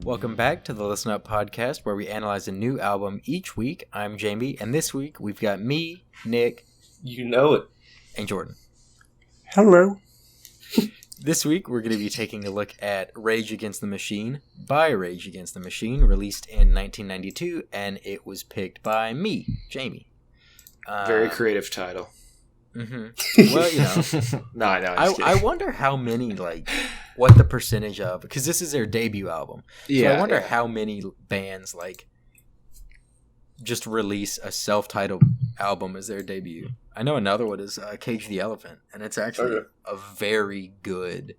Welcome back to the Listen Up podcast, where we analyze a new album each week. I'm Jamie, and this week we've got me, Nick, you know it, and Jordan. Hello. This week we're going to be taking a look at Rage Against the Machine by Rage Against the Machine, released in 1992, and it was picked by me, Jamie. Very creative title. Mm-hmm. Well, you know, I wonder how many, what the percentage of, because this is their debut album. So I wonder how many bands just release a self-titled album as their debut. I know another one is Cage the Elephant, and it's actually a very good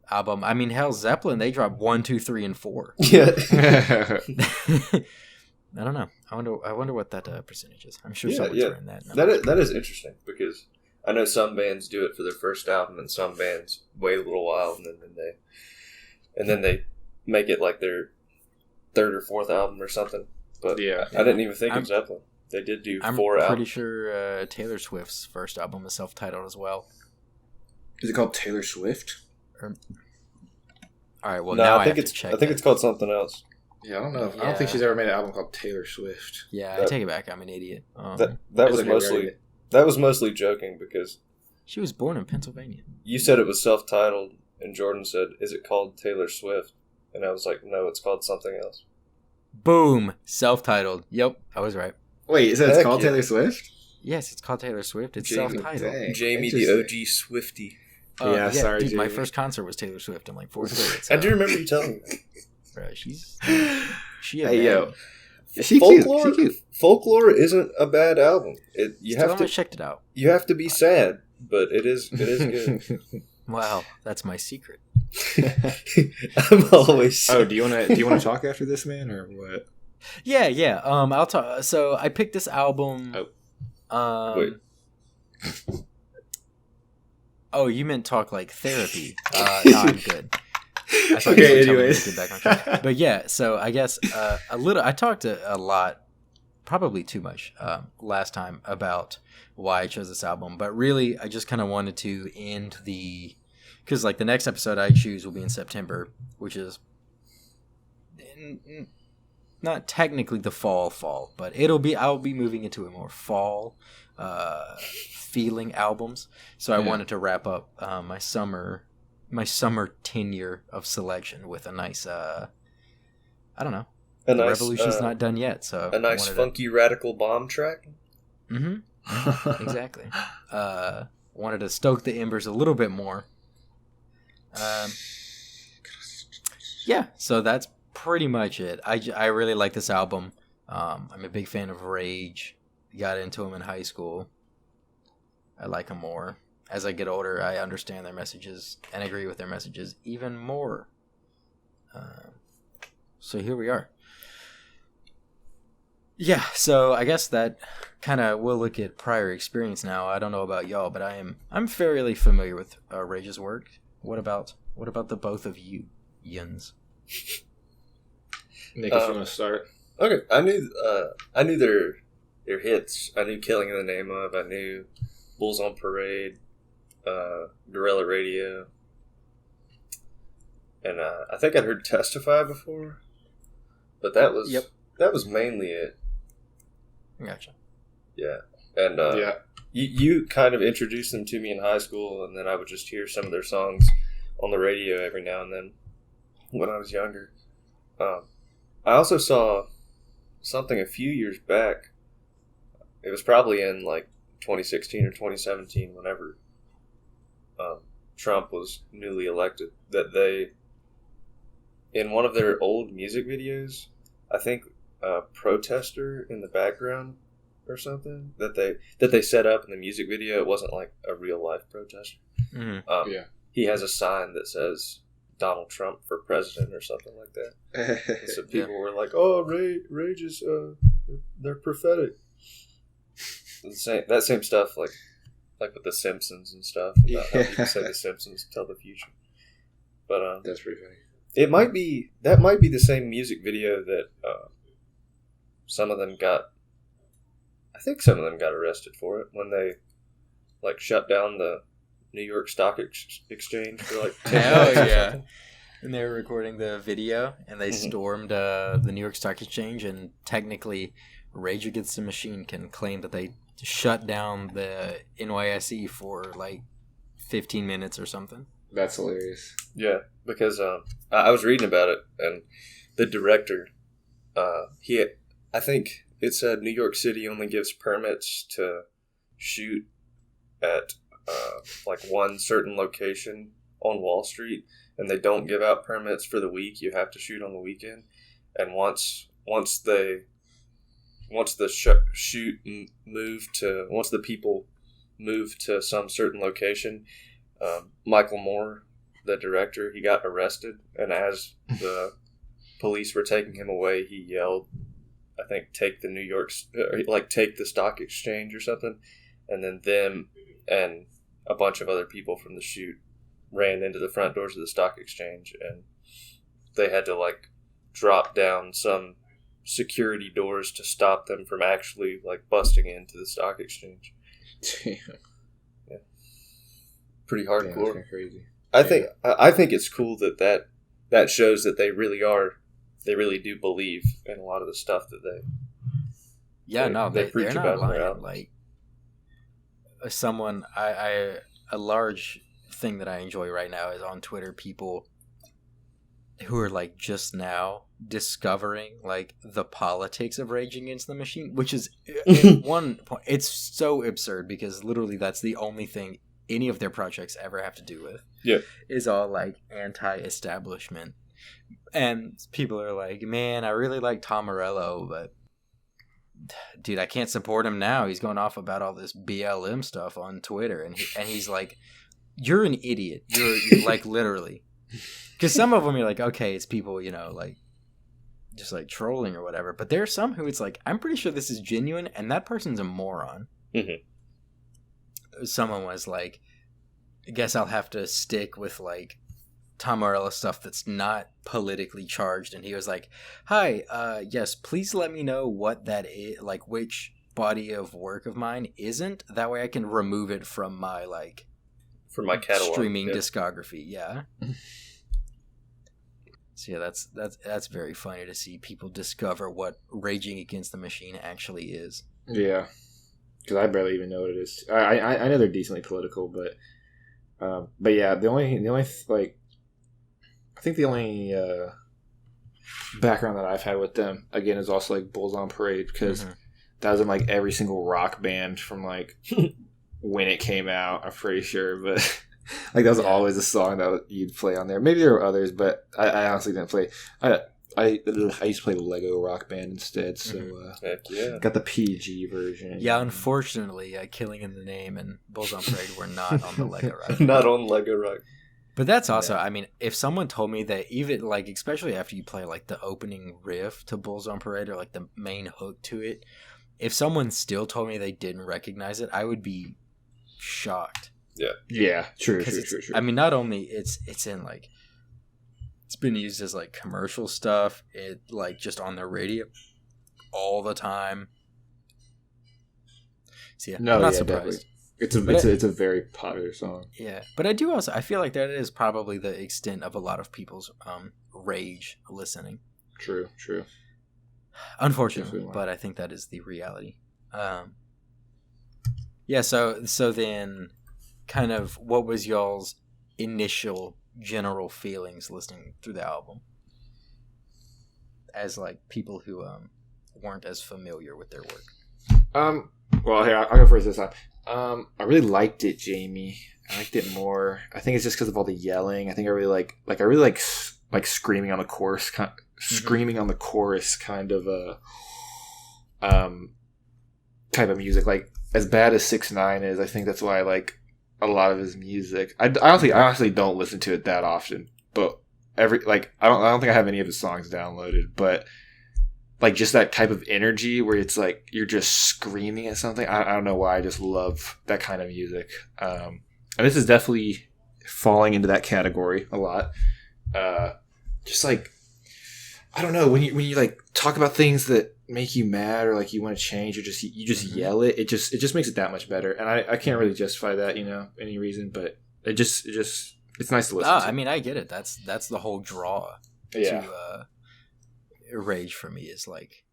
album. I mean, hell, Zeppelin, they dropped 1, 2, 3, and 4. Yeah. I don't know. I wonder what that percentage is. I'm sure someone's in that. That is interesting, because I know some bands do it for their first album, and some bands wait a little while, and then they make it like their third or fourth album or something. But I didn't even think of Zeppelin. They did do 4 albums. I'm pretty sure Taylor Swift's first album is self-titled as well. Is it called Taylor Swift? All right. Well, no, now I think it's called something else. Yeah, I don't know. I don't think she's ever made an album called Taylor Swift. Yeah, I take it back. I'm an idiot. That was mostly joking, because she was born in Pennsylvania. You said it was self-titled, and Jordan said, "Is it called Taylor Swift?" And I was like, "No, it's called something else." Boom, self-titled. Yep, I was right. Wait, is it called Taylor Swift? Yes, it's called Taylor Swift. It's Jamie, self-titled. dang. Jamie, the OG Swiftie. Sorry, dude. Jamie. My first concert was Taylor Swift in 4th grade. I do remember you telling me that. Bro, she's cute. Folklore isn't a bad album. Checked it out. You have to be sad, but it is good. Wow, that's my secret. I'm always sad. Oh, do you want to talk after this, man, or what? Yeah. I'll talk. So I picked this album. Wait. Oh, you meant talk like therapy. No, I'm good. Okay, anyways. But yeah, so I guess I talked a lot, probably too much, last time about why I chose this album. But really, I just kind of wanted to end because the next episode I choose will be in September, which is not technically the fall, but I'll be moving into a more fall feeling albums. So I wanted to wrap up my summer tenure of selection with a nice I don't know. The revolution's not done yet, so a nice funky radical bomb track. Mm-hmm. Exactly. Wanted to stoke the embers a little bit more. Yeah, so that's pretty much it. I really like this album. I'm a big fan of Rage. Got into them in high school. I like them more. As I get older, I understand their messages and agree with their messages even more. So here we are. Yeah, so I guess that kind of will look at prior experience now. I don't know about y'all, but I'm fairly familiar with Rage's work. What about the both of you, Yuns? Nick, if you want to start. Okay, I knew their hits. I knew "Killing in the Name of." I knew "Bulls on Parade." Guerrilla Radio, and I think I'd heard "Testify" before, but that was mainly it. Gotcha. Yeah, and you kind of introduced them to me in high school, and then I would just hear some of their songs on the radio every now and then when I was younger. I also saw something a few years back. It was probably in 2016 or 2017, whenever Trump was newly elected, that they, in one of their old music videos, I think a protester in the background or something that they set up in the music video. It wasn't like a real life protester. Mm-hmm. He has a sign that says Donald Trump for president or something like that. So people were like, "Oh, Rage is they're prophetic." That same stuff like with the Simpsons and stuff. About how people say the Simpsons tell the future. But that's pretty funny. That might be the same music video that some of them got. I think some of them got arrested for it when they like shut down the New York Stock Exchange for like 10 minutes. Hell yeah! And they were recording the video, and they stormed the New York Stock Exchange, and technically, Rage Against the Machine can claim that they shut down the NYSE for like 15 minutes or something. That's hilarious. Yeah, because I was reading about it, and the director, I think it said New York City only gives permits to shoot at like one certain location on Wall Street, and they don't give out permits for the week. You have to shoot on the weekend, and once the people move to some certain location, Michael Moore, the director, he got arrested, and as the police were taking him away, he yelled, I think, take the stock exchange or something, and then them and a bunch of other people from the shoot ran into the front doors of the stock exchange, and they had to like drop down some security doors to stop them from actually like busting into the stock exchange. Damn. Yeah. Pretty hardcore. Damn, that's crazy. I think it's cool that shows that they really do believe in a lot of the stuff that they preach they're about not lying. around. Like someone, a large thing that I enjoy right now is on Twitter, people who are like just now discovering like the politics of Rage Against the Machine, which is at one point, it's so absurd because literally that's the only thing any of their projects ever have to do with. Yeah, is all like anti-establishment, and people are like, man, I really like Tom Morello, but dude, I can't support him now. He's going off about all this BLM stuff on Twitter, and he's like, you're an idiot. You're like literally. Because some of them you're like, okay, it's people, like just like trolling or whatever. But there are some who it's like, I'm pretty sure this is genuine, and that person's a moron. Mm-hmm. Someone was like, I guess I'll have to stick with like Tom Morello stuff that's not politically charged. And he was like, hi, yes, please let me know what that is, like which body of work of mine isn't. That way I can remove it from my catalog, streaming discography. Yeah. So yeah, that's very funny to see people discover what Raging Against the Machine actually is. Yeah, because I barely even know what it is. I know they're decently political, but yeah, the only like, I think the only background that I've had with them again is also like Bulls on Parade, because that was in like every single rock band from like when it came out. I'm pretty sure, but. Like that was always a song that you'd play on there. Maybe there were others, but I honestly didn't play. I used to play Lego Rock Band instead, so got the PG version. Yeah, unfortunately, Killing in the Name and Bulls on Parade were not on the Lego Rock. Not on Lego Rock. But that's also, I mean, if someone told me that even like, especially after you play like the opening riff to Bulls on Parade or like the main hook to it, if someone still told me they didn't recognize it, I would be shocked. Yeah, true. I mean, not only it's in like, it's been used as like commercial stuff, it like just on the radio all the time. So yeah, I'm not surprised. Definitely. It's a very popular song. Yeah, but I feel like that is probably the extent of a lot of people's rage listening. True. Unfortunately, but I think that is the reality. Yeah, so then kind of what was y'all's initial general feelings listening through the album as like people who weren't as familiar with their work? Well, here I'll go first this time. I really liked it, Jamie. I liked it more. I think it's just because of all the yelling. I think I really like screaming on the chorus, screaming on the chorus kind of type of music. Like as bad as 6ix9ine is, I think that's why I like a lot of his music. I honestly don't listen to it that often, but I don't think I have any of his songs downloaded, but like just that type of energy where it's like you're just screaming at something. I don't know why. I just love that kind of music. And this is definitely falling into that category a lot. Just like, I don't know, when you like talk about things that make you mad or like you want to change or you just yell it, it just makes it that much better. And I can't really justify that, any reason, but it just it's nice to listen to. I mean, I get it. That's the whole draw to Rage for me, is like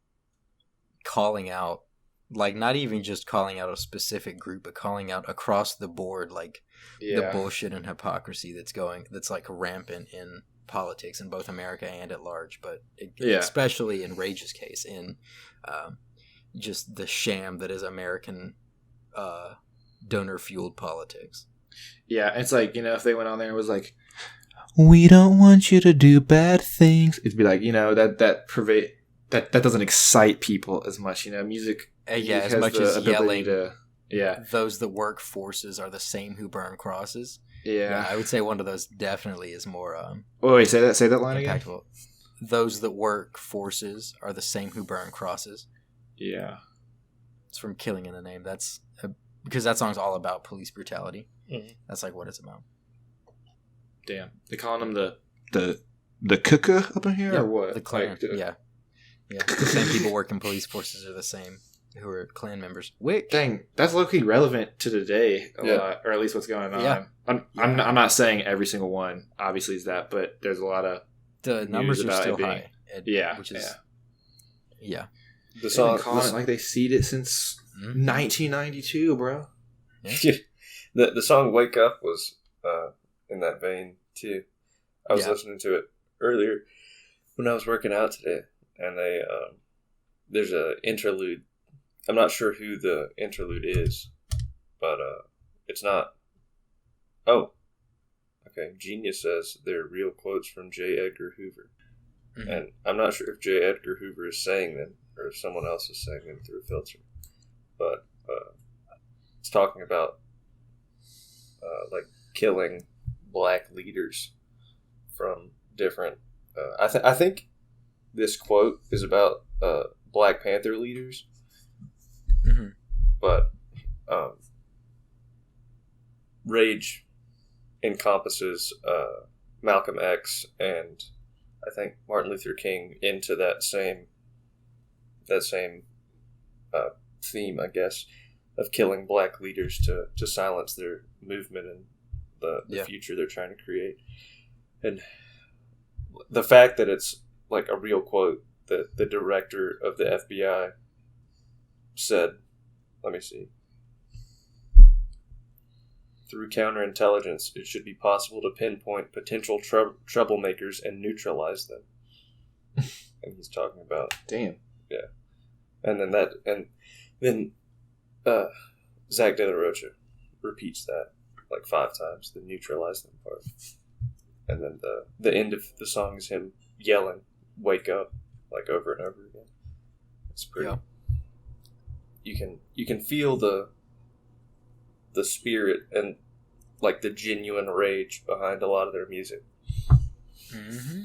calling out, like not even just calling out a specific group, but calling out across the board, like the bullshit and hypocrisy that's like rampant in politics in both America and at large, but especially in Rage's case, in just the sham that is American donor fueled politics. Yeah, it's like, if they went on there and was like, we don't want you to do bad things, it'd be like, that doesn't excite people as much. Music as much as yelling those that work forces are the same who burn crosses. Yeah, I would say one of those definitely is more wait, say that line impactful again. Those that work forces are the same who burn crosses. Yeah, it's from Killing in the Name. That's because that song's all about police brutality. Mm-hmm. That's like what it's about. Damn, they calling them the cooker up in here, or what? The Klan. Yeah. The same people working police forces are the same who are Klan members. Dang, that's low-key relevant to today a lot, or at least what's going on. Yeah. I'm not saying every single one obviously is that, but there's a lot of the numbers are still high. Which is the song calling it like they seed it since 1992, bro. Yeah. The song "Wake Up" was in that vein too. I was listening to it earlier when I was working out today, and there's a interlude. I'm not sure who the interlude is, but it's not. Oh, okay. Genius says they're real quotes from J. Edgar Hoover, and I'm not sure if J. Edgar Hoover is saying them or if someone else is saying them through a filter, but it's talking about like killing black leaders from different. I think this quote is about Black Panther leaders. Mm-hmm. But Rage encompasses Malcolm X and I think Martin Luther King into that same theme, I guess, of killing black leaders to silence their movement and the future they're trying to create. And the fact that it's like a real quote that the director of the FBI said, let me see. Through counterintelligence, it should be possible to pinpoint potential troublemakers and neutralize them. And he's talking about and then Zach De La Rocha repeats that like 5 times, the neutralize them part, and then the end of the song is him yelling "Wake up" like over and over again. It's pretty. You can feel the spirit and like the genuine rage behind a lot of their music. Mm-hmm.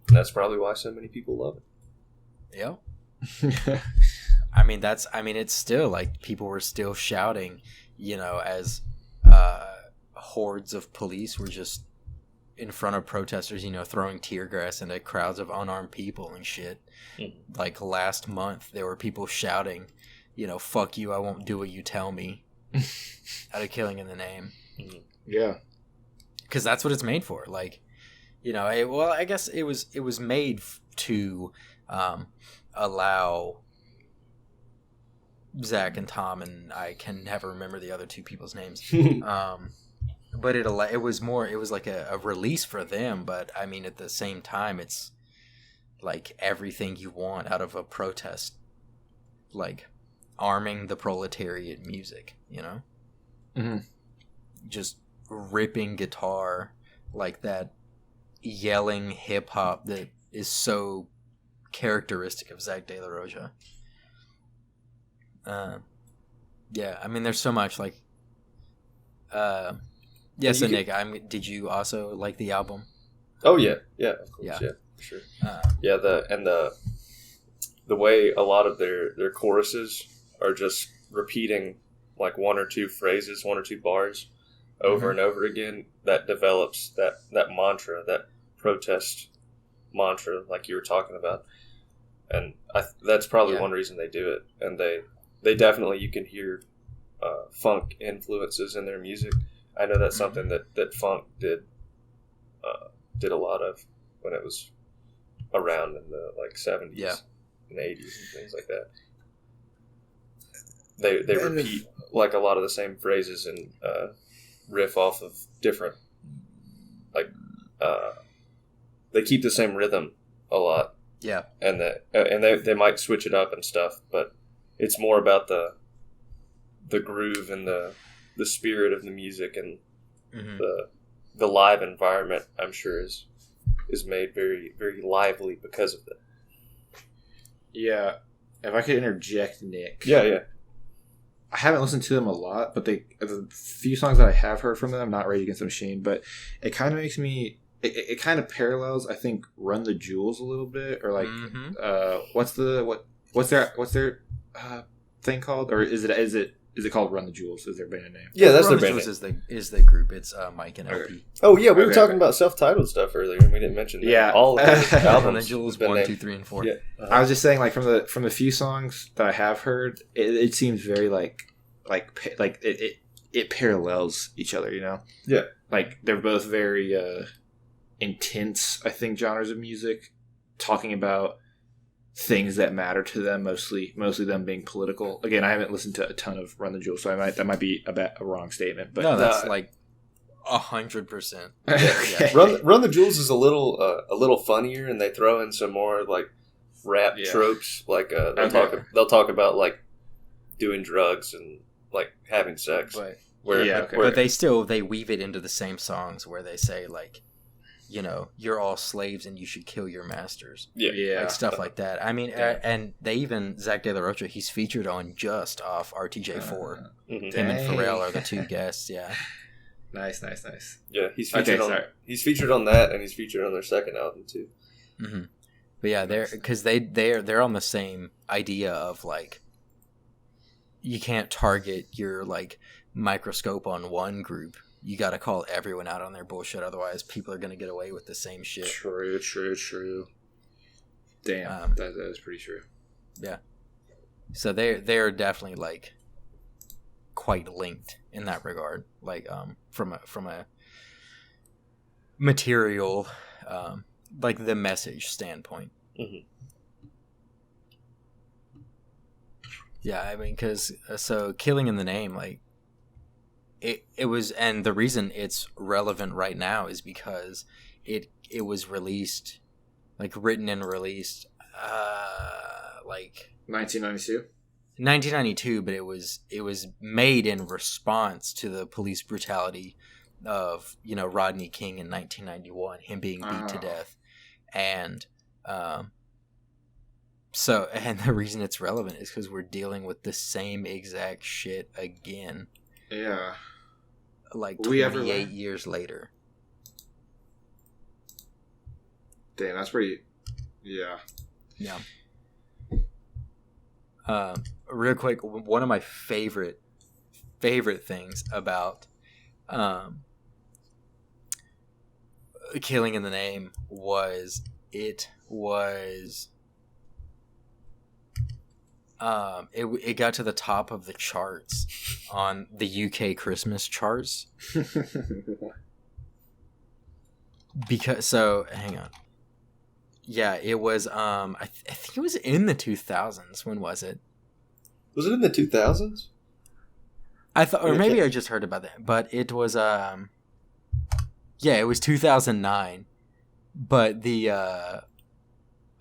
And that's probably why so many people love it. Yeah. I mean, it's still like people were still shouting, as hordes of police were just in front of protesters, throwing tear gas into crowds of unarmed people and shit. Mm-hmm. Like last month, there were people shouting, "Fuck you, I won't do what you tell me," out of Killing in the Name. Mm-hmm. Yeah, because that's what it's made for. Like, I guess it was made to allow Zach and Tom, and I can never remember the other 2 people's names. But it was like a release for them. But I mean, at the same time, it's like everything you want out of a protest, like arming the proletariat music, Mm-hmm. Just ripping guitar, like that yelling hip hop that is so characteristic of Zach De La Rocha. I mean, there's so much like. So Nick, did you also like the album? Oh yeah, of course, yeah. sure. Yeah, the way a lot of their choruses are just repeating like one or two phrases, one or two bars over and over again, that develops that mantra, that protest mantra like you were talking about. And that's probably one reason they do it. And they definitely, you can hear funk influences in their music. I know that's something that funk did a lot of when it was around in the like 70s and 80s and things like that. They repeat like a lot of the same phrases and riff off of different, like they keep the same rhythm a lot. Yeah, and they might switch it up and stuff, but it's more about the groove and the spirit of the music and the live environment. I'm sure is made very, very lively because of that. Yeah, if I could interject, Nick. Yeah. I haven't listened to them a lot, but the few songs that I have heard from them, I'm not Rage Against the Machine, but it kind of makes me. It kind of parallels, I think, Run the Jewels a little bit, or like, what's their thing called, or is it called Run the Jewels? Is their band name? Yeah, that's Run their the band Jewels name. is the group. It's Mike and LP. Oh yeah, we were talking about self-titled stuff earlier, and we didn't mention that. Yeah, all of the albums. Run the Jewels 1, 2, 3, and 4. Yeah. I was just saying, like from the few songs that I have heard, it seems very like it parallels each other, you know? Yeah, like they're both very intense, I think, genres of music, talking about things that matter to them, mostly them being political. Again, I haven't listened to a ton of Run the Jewels, so that might be a wrong statement. But no, that's like 100%. Yeah. Run the Jewels is a little funnier, and they throw in some more like rap tropes. Like they'll talk about like doing drugs and like having sex. But, but they weave it into the same songs where they say like, you know, you're all slaves and you should kill your masters. Yeah. Like stuff like that. I mean, and they even, Zach De La Rocha, he's featured on Just off RTJ4. Him and Pharrell are the two guests, yeah. Nice. Yeah, he's featured on that, and he's featured on their second album, too. Mm-hmm. But yeah, they're on the same idea of, like, you can't target your, like, microscope on one group. You got to call everyone out on their bullshit, otherwise people are going to get away with the same shit. True. Damn, that is pretty true. Yeah. So they're definitely like quite linked in that regard, like from a material, like the message standpoint. Mm-hmm. Yeah, I mean, because so Killing in the Name, like. It was, and the reason it's relevant right now is because it was released, like written and released, like 1992, but it was made in response to the police brutality of, you know, Rodney King in 1991, him being beat to death, and so, and the reason it's relevant is because we're dealing with the same exact shit again. Yeah. Like 28 years later. Damn, that's pretty. Yeah. Yeah. Real quick, one of my favorite things about Killing in the Name was it got to the top of the charts on the UK Christmas charts. Hang on. Yeah, it was I think it was in the 2000s. When was it? Was it in the 2000s? I thought, or maybe I just heard about that, but it was yeah, it was 2009. But the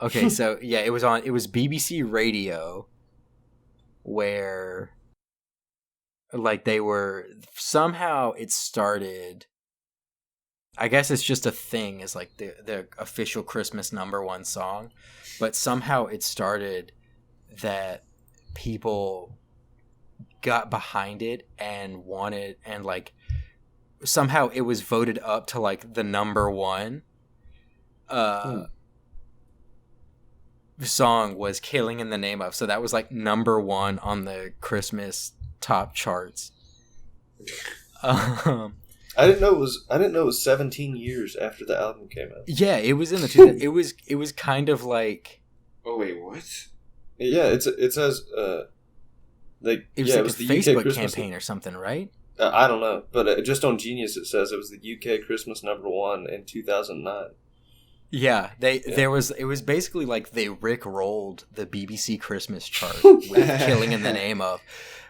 okay, so yeah, it was BBC Radio, where like they were somehow it started, I guess it's just a thing, is like the official Christmas #1 song, but somehow it started that people got behind it and wanted, and like somehow it was voted up to like the #1 song was Killing in the Name of. So that was like number 1 on the Christmas top charts. I didn't know it was 17 years after the album came out. Yeah, it was in the it was kind of like. Oh wait, what? Yeah, it says like it was yeah, like it was a the Facebook UK Christmas campaign or something, right? I don't know, but just on Genius it says it was the UK Christmas number 1 in 2009. Yeah, it was basically like they rickrolled the BBC Christmas chart with Killing in the Name of.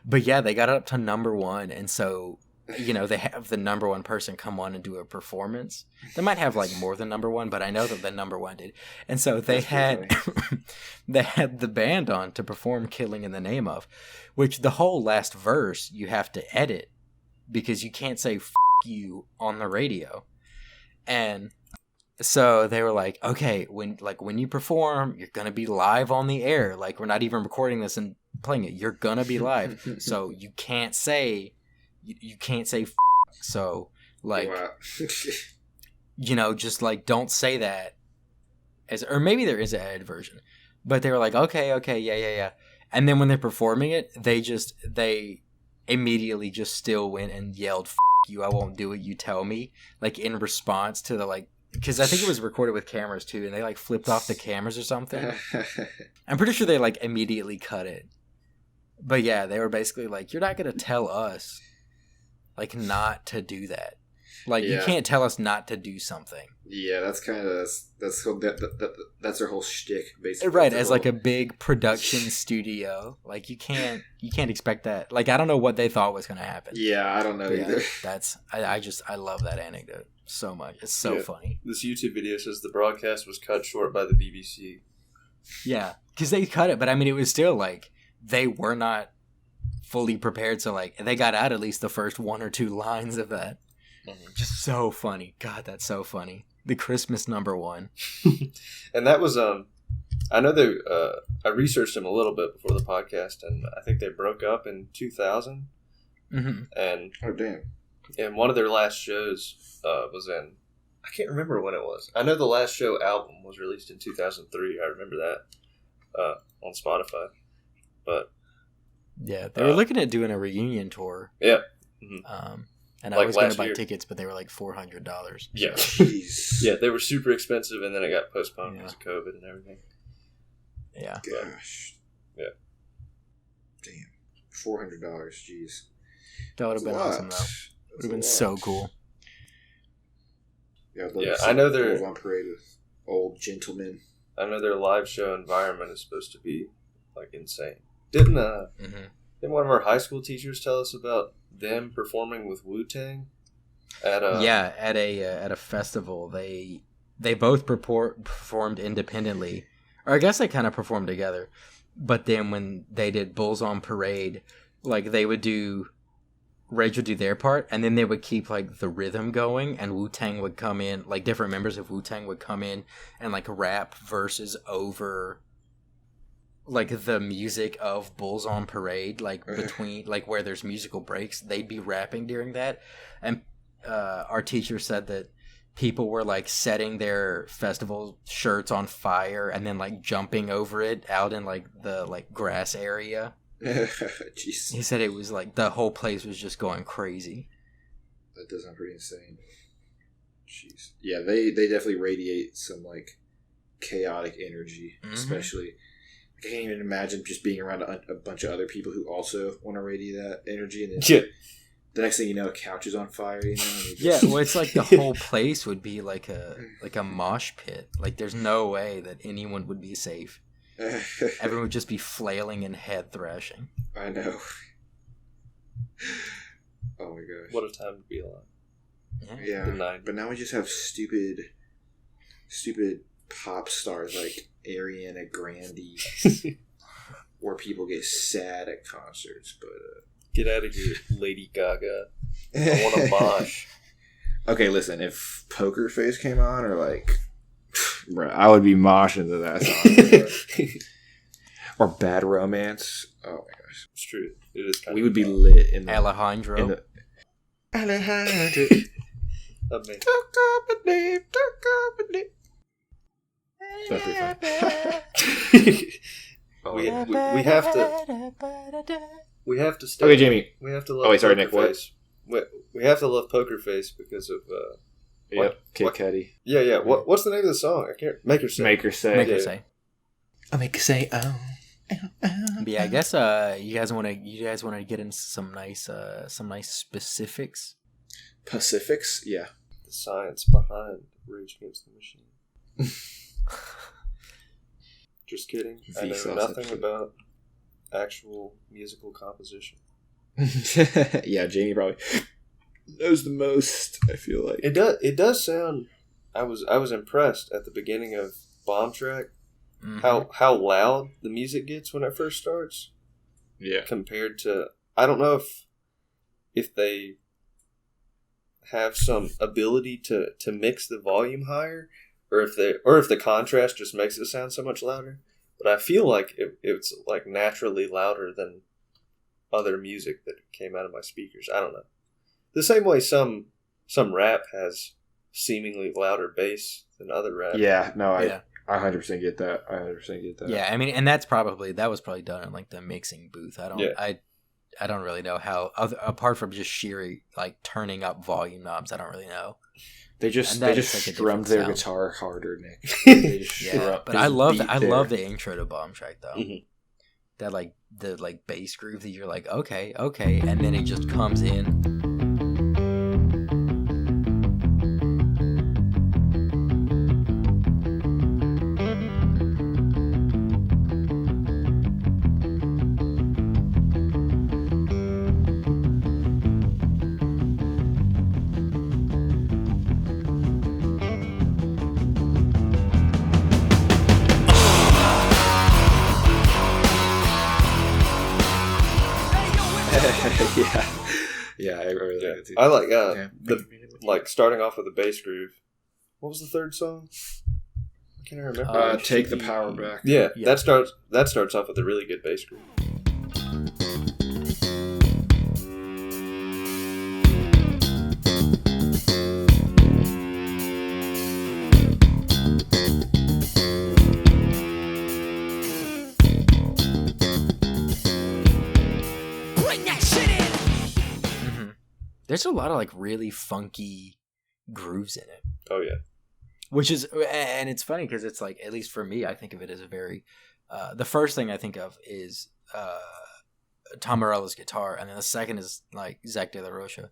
But yeah, they got it up to number 1, and so they have the number 1 person come on and do a performance. They might have like more than number 1, but I know that the number 1 did. And so they had they had the band on to perform Killing in the Name of, which the whole last verse you have to edit because you can't say "f*** you" on the radio. And so they were like, okay, when you perform, you're going to be live on the air. Like, we're not even recording this and playing it. You're going to be live. So you can't say f***. So, like, wow. Just like, don't say that. Or maybe there is an edited version. But they were like, okay, yeah. And then when they're performing it, they immediately just still went and yelled, "F*** you, I won't do it, you tell me." Like, in response to the, like, because I think it was recorded with cameras too, and they like flipped off the cameras or something. I'm pretty sure they like immediately cut it. But yeah, they were basically like, "You're not gonna tell us like not to do that. Like you can't tell us not to do something." Yeah, that's kind of that's their whole shtick, basically. Right, as like a big production studio, like you can't expect that. Like I don't know what they thought was gonna happen. Yeah, I don't know either. I love that anecdote so much. It's so funny. This YouTube video says the broadcast was cut short by the BBC. Yeah, because they cut it, but I mean, it was still like they were not fully prepared, so like they got out at least the first 1 or 2 lines of that. Mm-hmm. Just so funny. God, that's so funny. The Christmas number 1. And that was I know they I researched them a little bit before the podcast, and I think they broke up in 2000. Mm-hmm. And oh damn! And one of their last shows was in, I can't remember when it was. I know the Last Show album was released in 2003. I remember that on Spotify. But yeah, they were looking at doing a reunion tour. Yeah. Mm-hmm. And I was going to buy tickets, but they were like $400. Yeah. Jeez. Yeah, they were super expensive, and then it got postponed because of COVID and everything. Yeah. Gosh. Yeah. Damn. $400. Jeez. That would have been awesome, though. Would have been so cool. Yeah, I know they're on parade with old gentlemen. I know their live show environment is supposed to be like insane. Didn't one of our high school teachers tell us about them performing with Wu-Tang at a festival? They both performed independently, or I guess they kind of performed together. But then when they did Bulls on Parade, like they would do. Rage would do their part, and then they would keep like the rhythm going, and Wu-Tang would come in, like different members of Wu-Tang would come in and like rap verses over like the music of Bulls on Parade, like between like where there's musical breaks, they'd be rapping during that. And our teacher said that people were like setting their festival shirts on fire and then like jumping over it out in like the like grass area. Jeez. He said it was like the whole place was just going crazy. That does sound pretty insane. Jeez. Yeah, they definitely radiate some like chaotic energy, especially. I can't even imagine just being around a bunch of other people who also want to radiate that energy, and then the next thing you know, a couch is on fire. You know? Yeah, well, it's like the whole place would be like a mosh pit. Like, there's no way that anyone would be safe. Everyone would just be flailing and head thrashing. I know. Oh my gosh! What a time to be alive. Yeah, but now we just have stupid pop stars like Ariana Grande, where people get sad at concerts. But get out of here, Lady Gaga! I want to mosh. Okay, listen. If Poker Face came on, or like. Bro, I would be moshing to that song. Or Bad Romance. Oh my gosh. It's true. It is kind we would be lit in the Alejandro. Amazing. That's pretty fun. We have to stay. Okay, Jamie. We have to love. Oh, wait, sorry, Nick. What? We have to love Poker Face because of. Yep, Kid Cudi. Yeah. What's the name of the song? I can't. Make her say. Make her say. Make her say. I'll make her say. Oh. But yeah, I guess you guys want to get into some nice specifics. Pacifics, yeah. The science behind Rage Against the Machine. Just kidding. I know nothing about actual musical composition. Yeah, Jamie probably knows the most. I feel like it does sound. I was impressed at the beginning of Bomb Track. Mm-hmm. How loud the music gets when it first starts. Yeah. Compared to, I don't know if they have some ability to mix the volume higher, or if the contrast just makes it sound so much louder. But I feel like it's like naturally louder than other music that came out of my speakers. I don't know. The same way some rap has seemingly louder bass than other rap. Yeah. No. I 100% get that. Yeah, I mean, and that was probably done in like the mixing booth. I don't really know how, apart from just sheer like turning up volume knobs. I don't really know. They just strummed their guitar harder, Nick. But I love the intro to Bomb Track though. Mm-hmm. That like the like bass groove that you're like okay, and then it just comes in. Yeah, I really like it too. I like the starting off with the bass groove. What was the third song? I can't remember. Take the Power Back. Yeah, that starts off with a really good bass groove. There's a lot of like really funky grooves in it. Oh yeah. Which is, and it's funny because it's like, at least for me, I think of it as a very, the first thing I think of is Tom Morello's guitar, and then the second is like Zach De La Rocha.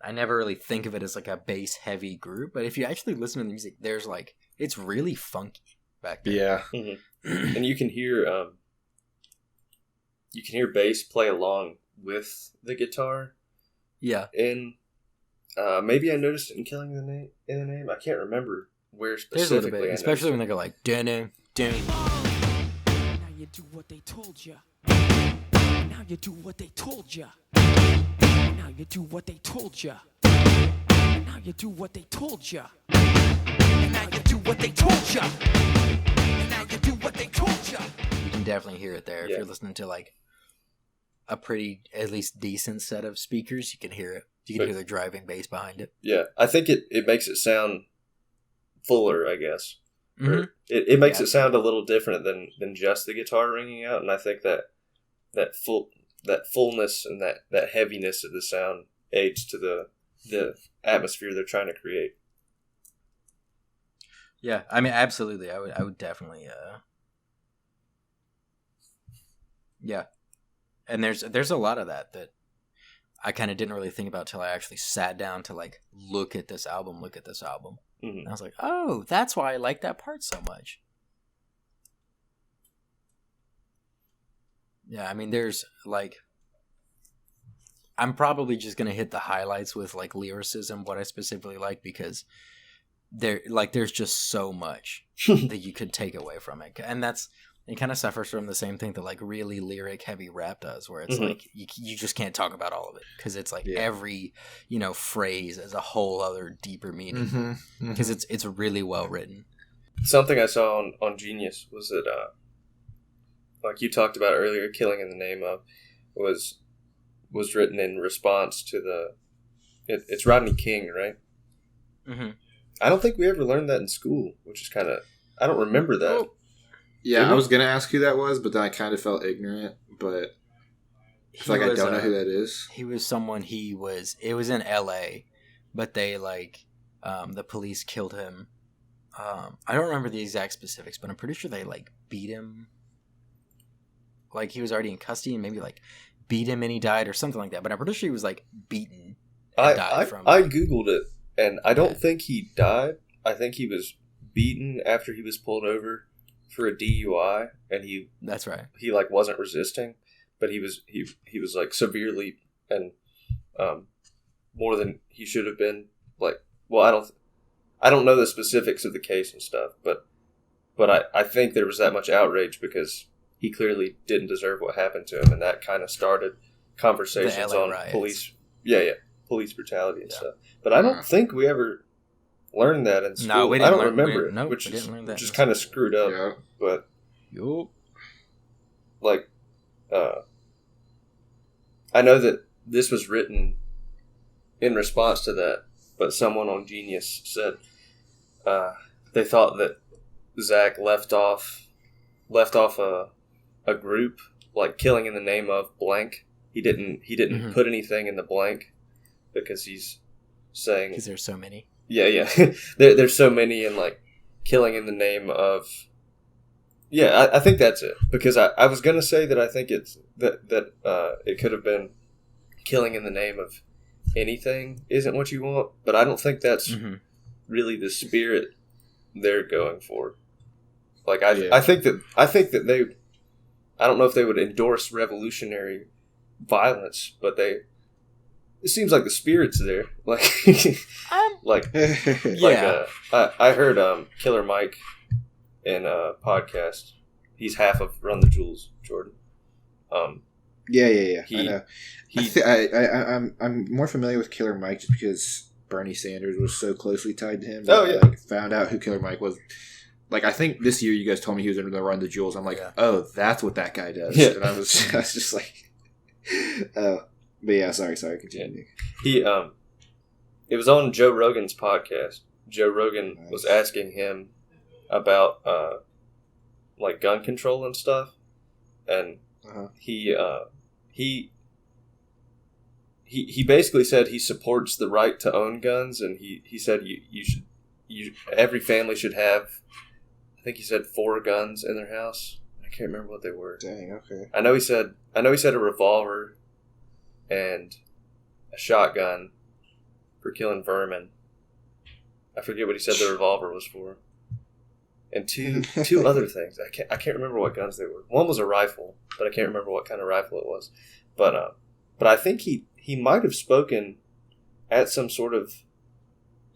I never really think of it as like a bass heavy group, but if you actually listen to the music, there's like, it's really funky back there. Yeah. Mm-hmm. And you can hear bass play along with the guitar. Yeah. And maybe I noticed it in Killing in the Name. I can't remember where specifically. There's a bit, especially when they go like dun dun dun. Now you do what they told you. Now you do what they told you. Now you do what they told you. Now you do what they told you. Now you do what they told you. Now you do what they told you. You can definitely hear it there if you're listening to like a pretty, at least decent set of speakers. You can hear it. You can hear the driving bass behind it. Yeah, I think it makes it sound fuller, I guess. Mm-hmm. It makes it sound a little different than just the guitar ringing out, and I think that fullness and that heaviness of the sound aids to the atmosphere they're trying to create. Yeah, I mean, absolutely. I would definitely. Yeah. And there's a lot of that I kind of didn't really think about till I actually sat down to like look at this album. Mm-hmm. And I was like, oh, that's why I like that part so much. Yeah, I mean, there's like, I'm probably just gonna hit the highlights with like lyricism, what I specifically like, because there's just so much that you could take away from it, and it kind of suffers from the same thing that like really lyric heavy rap does, where it's like you just can't talk about all of it because it's like every phrase has a whole other deeper meaning because it's really well written. Something I saw on Genius was that like you talked about earlier, Killing in the Name of was written in response to it's Rodney King, right? Mm-hmm. I don't think we ever learned that in school, which is kind of I don't remember that. Oh. Yeah, I was gonna ask who that was, but then I kind of felt ignorant. But I feel like I don't know who that is. He was someone. It was in L.A., but they the police killed him. I don't remember the exact specifics, but I'm pretty sure they beat him. Like he was already in custody and maybe beat him and he died or something like that. But I'm pretty sure he was beaten. And died from. I googled it and I don't think he died. I think he was beaten after he was pulled over for a DUI, and that's right. He wasn't resisting, but he was severely and more than he should have been. I don't know the specifics of the case and stuff, but I think there was that much outrage because he clearly didn't deserve what happened to him, and that kind of started conversations on riots. Police brutality and stuff. But I don't think we ever learned that in school. No, we didn't. I don't remember it, no, which is kind of screwed up. Yeah. But I know that this was written in response to that, but someone on Genius said they thought that Zach left off a group killing in the name of blank. He didn't put anything in the blank because he's saying because there's so many. Yeah. there's so many and killing in the name of. Yeah, I think that's it because I was gonna say that I think it's that it could have been killing in the name of anything isn't what you want, but I don't think that's really the spirit they're going for. I think that they, I don't know if they would endorse revolutionary violence, but it seems like the spirit's there. I heard Killer Mike in a podcast. He's half of Run the Jewels, Jordan. Yeah. I know. I'm more familiar with Killer Mike just because Bernie Sanders was so closely tied to him. I found out who Killer Mike was. I think this year you guys told me he was in the Run the Jewels. I'm oh, that's what that guy does. Yeah. And I was just oh. But yeah, sorry, continue. He, it was on Joe Rogan's podcast. Joe Rogan was asking him about, gun control and stuff. And he basically said he supports the right to own guns, and he said every family should have, I think he said 4 guns in their house. I can't remember what they were. Dang, okay. I know he said a revolver and a shotgun for killing vermin. I forget what he said the revolver was for. And two other things. I can't remember what guns they were. One was a rifle, but I can't remember what kind of rifle it was. But I think he might have spoken at some sort of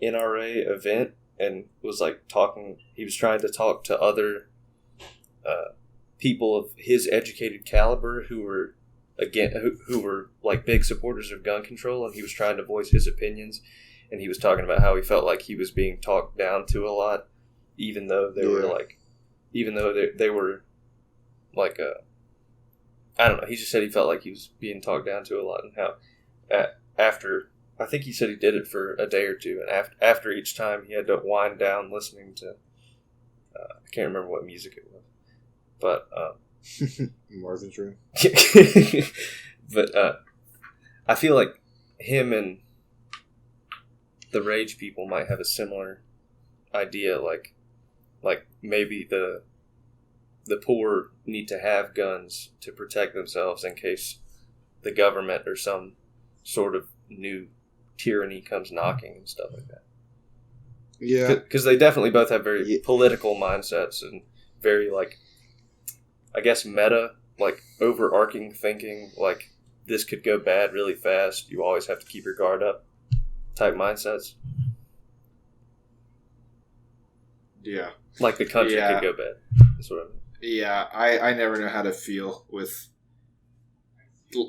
NRA event and was talking. He was trying to talk to other people of his educated caliber who were big supporters of gun control, and he was trying to voice his opinions. And he was talking about how he felt like he was being talked down to a lot, even though they were they were I don't know. He just said he felt like he was being talked down to a lot, and how after, I think he said he did it for a day or two, and after each time he had to wind down listening to I can't remember what music it was, but Marvin's Room. But I feel like him and the Rage people might have a similar idea, like maybe the poor need to have guns to protect themselves in case the government or some sort of new tyranny comes knocking and stuff like that. Yeah. Because they definitely both have very political mindsets and very, I guess, meta, overarching thinking, this could go bad really fast. You always have to keep your guard up type mindsets. Yeah. The country could go bad. That's what I mean. Yeah, I never know how to feel with...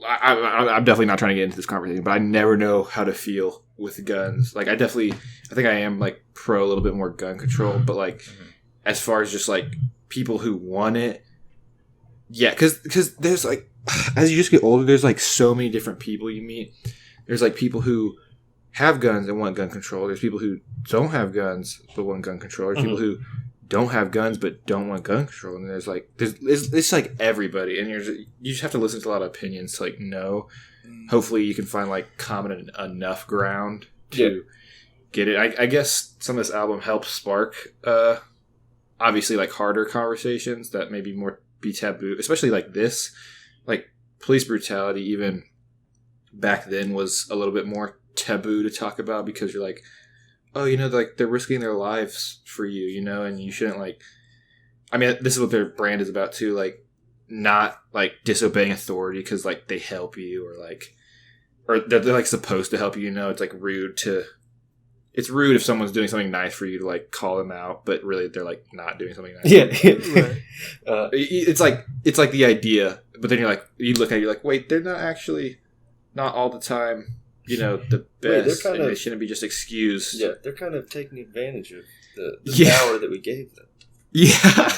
I'm definitely not trying to get into this conversation, but I never know how to feel with guns. I think I am, pro a little bit more gun control, but, as far as just, people who want it, yeah, because there's, as you just get older, there's, so many different people you meet. There's, people who have guns and want gun control. There's people who don't have guns but want gun control. There's people who don't have guns but don't want gun control, and there's it's like everybody, and you just have to listen to a lot of opinions to like know. Hopefully you can find like common enough ground to get it. I guess some of this album helps spark obviously like harder conversations that maybe more be taboo, especially like this, like police brutality even back then was a little bit more taboo to talk about, because you're like, oh, like they're risking their lives for you, and you shouldn't like, I mean, this is what their brand is about too, like not like disobeying authority because like they help you, or they're like supposed to help you, it's like it's rude if someone's doing something nice for you to like call them out, but really they're like not doing something nice. Yeah. It's like the idea, but then you look at it, you're like, wait, they're not all the time, the best. Wait, they shouldn't be just excused. Yeah, they're kind of taking advantage of the power that we gave them. Yeah.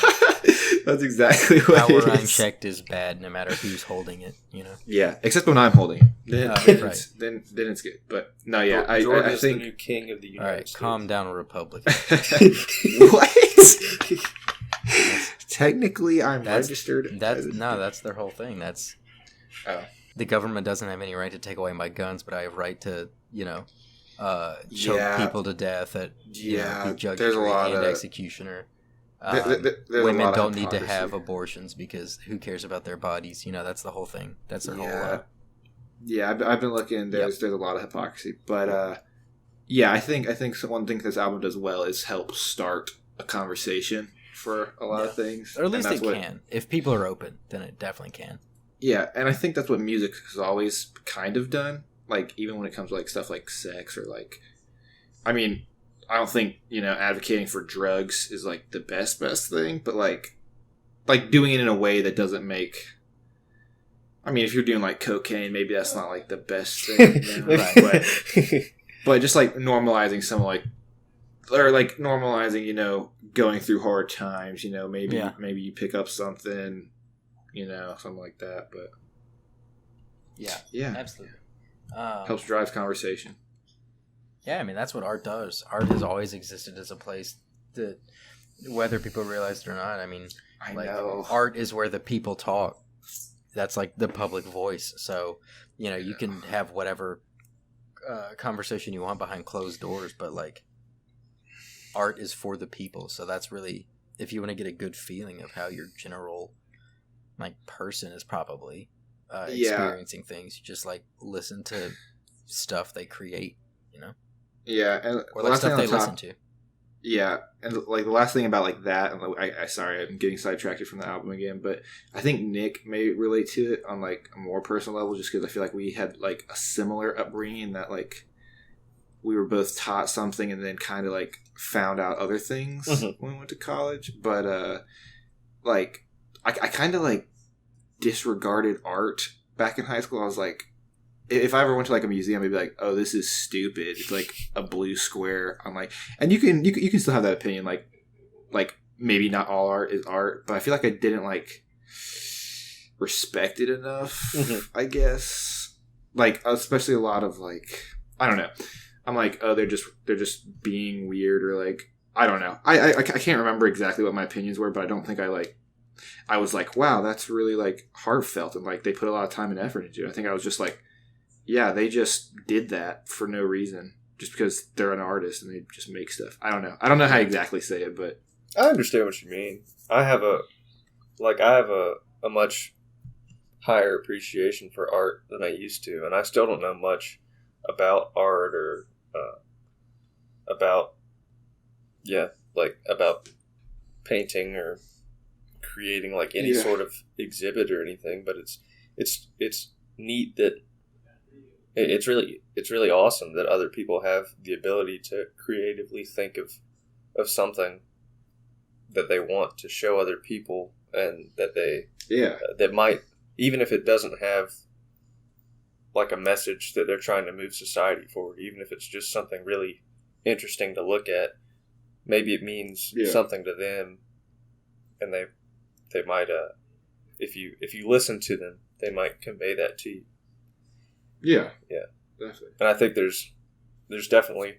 That's exactly what power it is. unchecked is bad, no matter who's holding it. Yeah, except when I'm holding it. Then it's good. But no, yeah, I is think the new king of the United States. Calm down, Republican. What? Technically, I'm registered. That's their whole thing. That's the government doesn't have any right to take away my guns, but I have right to choke people to death be judged and executioner. Women don't need to have abortions because who cares about their bodies? That's the whole thing. That's their whole. Yeah, I've been looking. There's a lot of hypocrisy, but I think one thing this album does well is help start a conversation for a lot of things, or at least it can. If people are open, then it definitely can. Yeah, and I think that's what music has always kind of done. Like even when it comes to like stuff like sex or like, I mean. I don't think, advocating for drugs is like the best thing, but like doing it in a way that doesn't make, I mean, if you're doing like cocaine, maybe that's not like the best thing, but just like normalizing some normalizing, going through hard times, maybe you pick up something, something like that, but yeah, absolutely. Helps drive conversation. Yeah, I mean, that's what art does. Art has always existed as a place that, whether people realize it or not, I mean, I know. Art is where the people talk. That's like the public voice. So, you can have whatever conversation you want behind closed doors, but like, art is for the people. So that's really, if you want to get a good feeling of how your general like person is probably experiencing things, you just like listen to stuff they create, Yeah, and or like stuff they listen to. Yeah, and like the last thing about like that, and I sorry, I'm getting sidetracked from the album again, but I think Nick may relate to it on like a more personal level, just because I feel like we had like a similar upbringing that like we were both taught something and then kind of like found out other things when we went to college. But like I kind of like disregarded art back in high school. I was like, if I ever went to like a museum, I'd be like, "Oh, this is stupid." It's like a blue square. I'm like, and you can still have that opinion. Like maybe not all art is art, but I feel like I didn't like respect it enough. I guess, like especially a lot of like, I don't know. I'm like, oh, they're just being weird, or like, I don't know. I can't remember exactly what my opinions were, but I don't think I was like, wow, that's really like heartfelt, and like they put a lot of time and effort into it. I think I was just like, yeah, they just did that for no reason, just because they're an artist and they just make stuff. I don't know how to exactly say it, but I understand what you mean. I have a much higher appreciation for art than I used to, and I still don't know much about art or about painting or creating like any sort of exhibit or anything. But it's neat that it's really awesome that other people have the ability to creatively think of something that they want to show other people, and that that might, even if it doesn't have like a message that they're trying to move society forward, even if it's just something really interesting to look at, maybe it means something to them, and they might if you listen to them, they might convey that to you. Yeah, definitely. And I think there's definitely,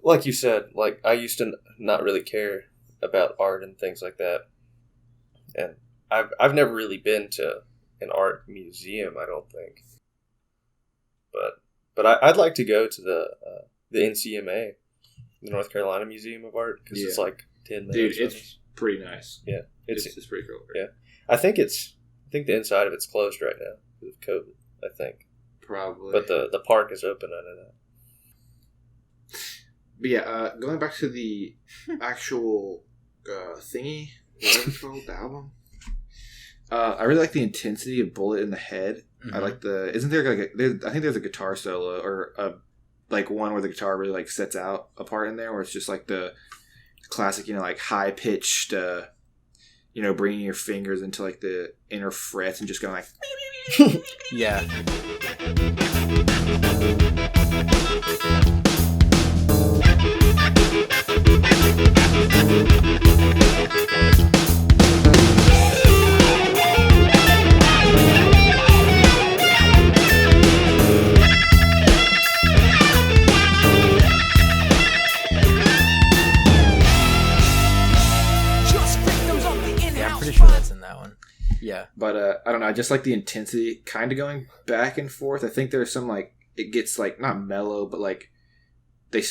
like you said, like I used to not really care about art and things like that. And I've never really been to an art museum, I don't think. But I'd like to go to the NCMA, the North Carolina Museum of Art, because it's like 10 minutes. Dude, it's pretty nice. Yeah, it's pretty cool. Yeah, I think the inside of it's closed right now because of COVID. I think probably, but the park is open. I know that. But yeah, going back to the actual thingy, whatever it's called, the album. I really like the intensity of Bullet in the Head. Mm-hmm. I like isn't there like I think there's a guitar solo or like one where the guitar really like sets out a part in there where it's just like the classic, like high pitched, bringing your fingers into like the inner frets and just going like, yeah. Yeah, but I don't know. I just like the intensity, kind of going back and forth. I think there's some like it gets like not mellow, but like they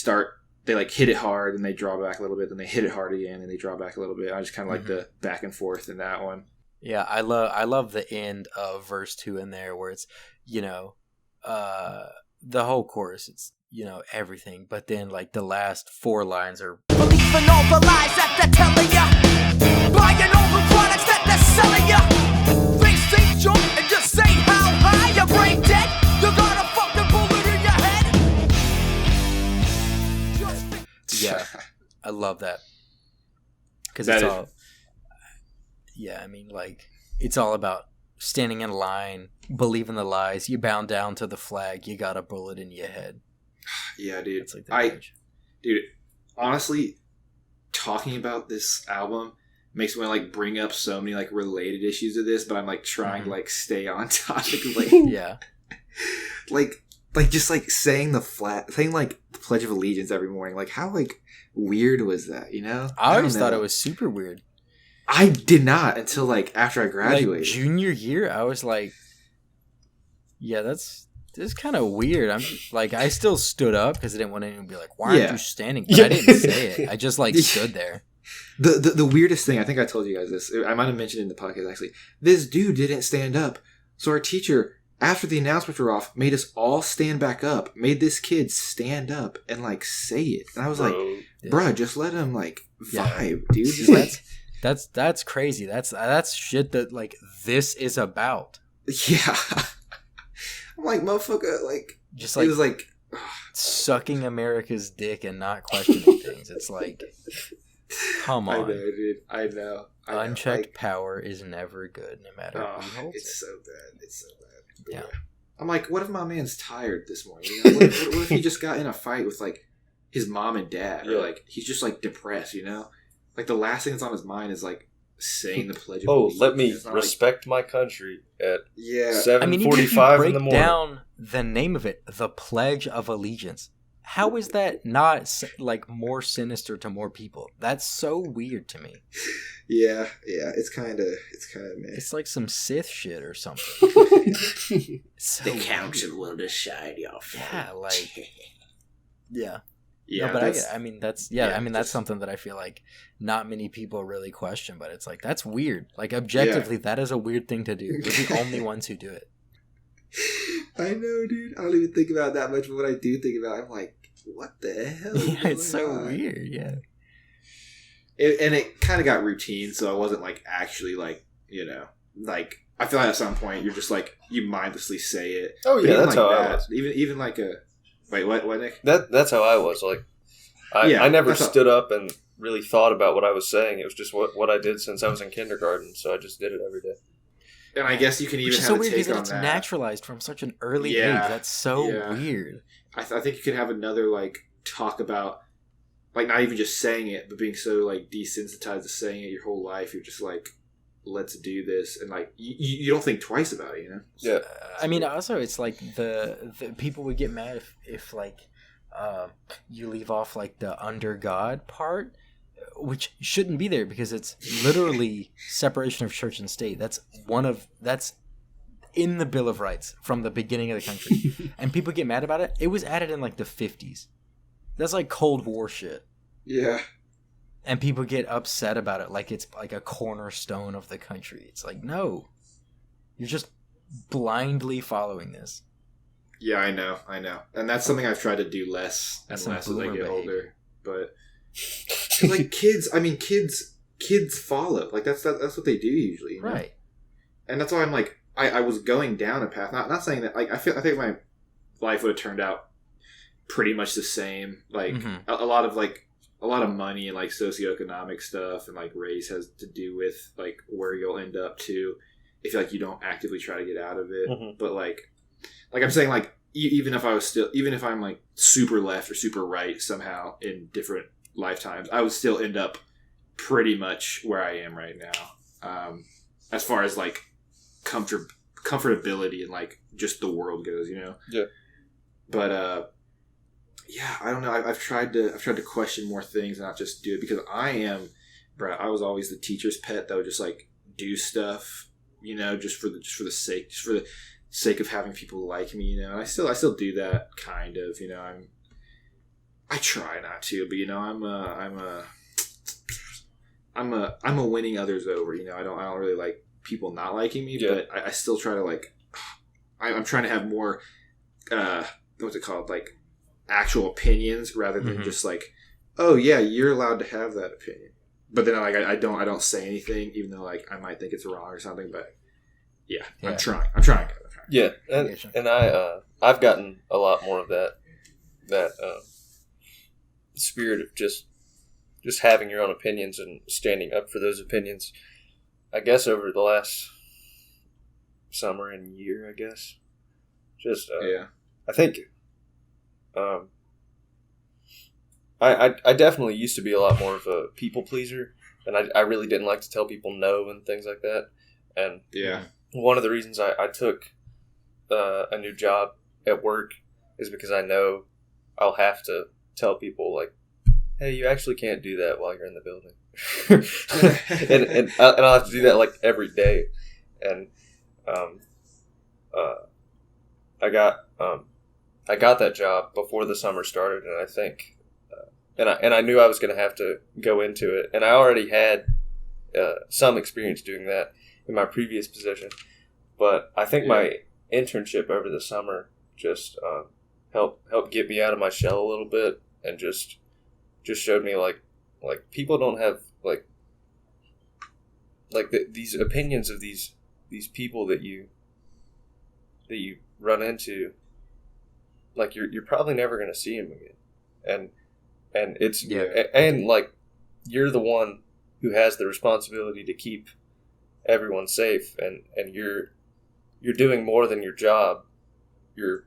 like hit it hard and they draw back a little bit, then they hit it hard again and they draw back a little bit. I just kind of like the back and forth in that one. Yeah, I love the end of verse 2 in there where it's the whole chorus. It's everything, but then like the last 4 lines are believing all the lies that they're telling ya, buying all the products that they're selling ya. Things they jump and just say how high your brain dead. You got a fucking bullet in your head. Yeah, I love that because it's all. Yeah, I mean, like it's all about standing in line, believing the lies. You bow down to the flag. You got a bullet in your head. Yeah, dude. It's like dude, honestly, talking about this album makes me want to like bring up so many like related issues of this, but I'm like trying to like stay on topic of like yeah. like just like saying like the Pledge of Allegiance every morning. Like how like weird was that, I always thought it was super weird. I did not until like after I graduated. Like junior year, I was like, yeah, this is kind of weird. I'm like, I still stood up because I didn't want anyone to be like, why aren't you standing? But I didn't say it. I just like stood there. The weirdest thing, I think I told you guys this. I might have mentioned it in the podcast actually. This dude didn't stand up. So our teacher, after the announcements were off, made us all stand back up. Made this kid stand up and like say it. And I was like, bruh, just let him like vibe, dude. Just like, that's crazy. That's shit that like this is about. Yeah. I'm like, motherfucker, like just like it was like sucking America's dick and not questioning things. It's like, come on. I know, dude. I know. Unchecked power is never good, no matter who holds it's so bad. It's so bad. But yeah. I'm like, what if my man's tired this morning? What if he just got in a fight with like his mom and dad, or like he's just like depressed, Like the last thing that's on his mind is like saying the Pledge of Allegiance. Let me respect my country at 7:45 in the morning. Break down the name of it, the Pledge of Allegiance. How is that not like more sinister to more people? That's so weird to me. Yeah, it's kind of meh. It's like some Sith shit or something. So the council will decide your fate. Yeah, like yeah. Yeah, no, but that's something that I feel like not many people really question, but it's like that's weird. Like objectively, that is a weird thing to do. We're the only ones who do it. I know, dude. I don't even think about it that much, but when I do think about it, I'm like, what the hell? Yeah, it's so weird. Yeah, and it kind of got routine, so I wasn't like actually like like I feel like at some point you're just like you mindlessly say it. Oh yeah, that's how I was. Even like a. Wait, what, Nick? That's how I was. Like, I never stood up and really thought about what I was saying. It was just what I did since I was in kindergarten, so I just did it every day. And I guess you can even have so a weird take on it's that. Naturalized from such an early age. That's so weird. I think you can have another, like, talk about, like, not even just saying it, but being so, like, desensitized to saying it your whole life. You're just like, let's do this, and like you don't think twice about it, Yeah. I mean, also it's like the people would get mad if like you leave off like the under God part, which shouldn't be there because it's literally separation of church and state. That's in the Bill of Rights from the beginning of the country. And people get mad about it. It was added in like the 50s. That's like Cold War shit. Yeah. And people get upset about it like it's like a cornerstone of the country. It's like, no. You're just blindly following this. Yeah, I know. And that's something I've tried to do less and less as I get older. But like kids follow. Like that's what they do usually. You know? Right. And that's why I'm like I was going down a path. Not saying that like I think my life would have turned out pretty much the same. Like a lot of money and like socioeconomic stuff and like race has to do with like where you'll end up too if like you don't actively try to get out of it. But like I'm saying, like even if I'm like super left or super right somehow in different lifetimes, I would still end up pretty much where I am right now, as far as like comfortability and like just the world goes, you know. Yeah. But yeah, I don't know. I've tried to question more things and not just do it because I was always the teacher's pet that would just like do stuff, you know, just for the sake of having people like me, you know. And I still do that kind of, you know. I try not to, but you know, I'm a winning others over, you know. I don't really like people not liking me, but I still try to like. I'm trying to have more, what's it called, like actual opinions rather than just like, oh yeah, you're allowed to have that opinion. But then like I don't say anything, even though like I might think it's wrong or something. But yeah. I'm trying. Yeah, and I've gotten a lot more of that spirit of just having your own opinions and standing up for those opinions. I guess over the last summer and year, I guess, I think, I definitely used to be a lot more of a people pleaser, and I really didn't like to tell people no and things like that. And one of the reasons I took a new job at work is because I know I'll have to tell people like, hey, you actually can't do that while you're in the building. and I'll have to do that like every day. And I got that job before the summer started, and I think and I knew I was going to have to go into it, and I already had some experience doing that in my previous position, but I think my internship over the summer just helped get me out of my shell a little bit, and just showed me like people don't have these opinions of these people that you run into, like you're probably never going to see them again, and it's and like you're the one who has the responsibility to keep everyone safe, and you're doing more than your job. You're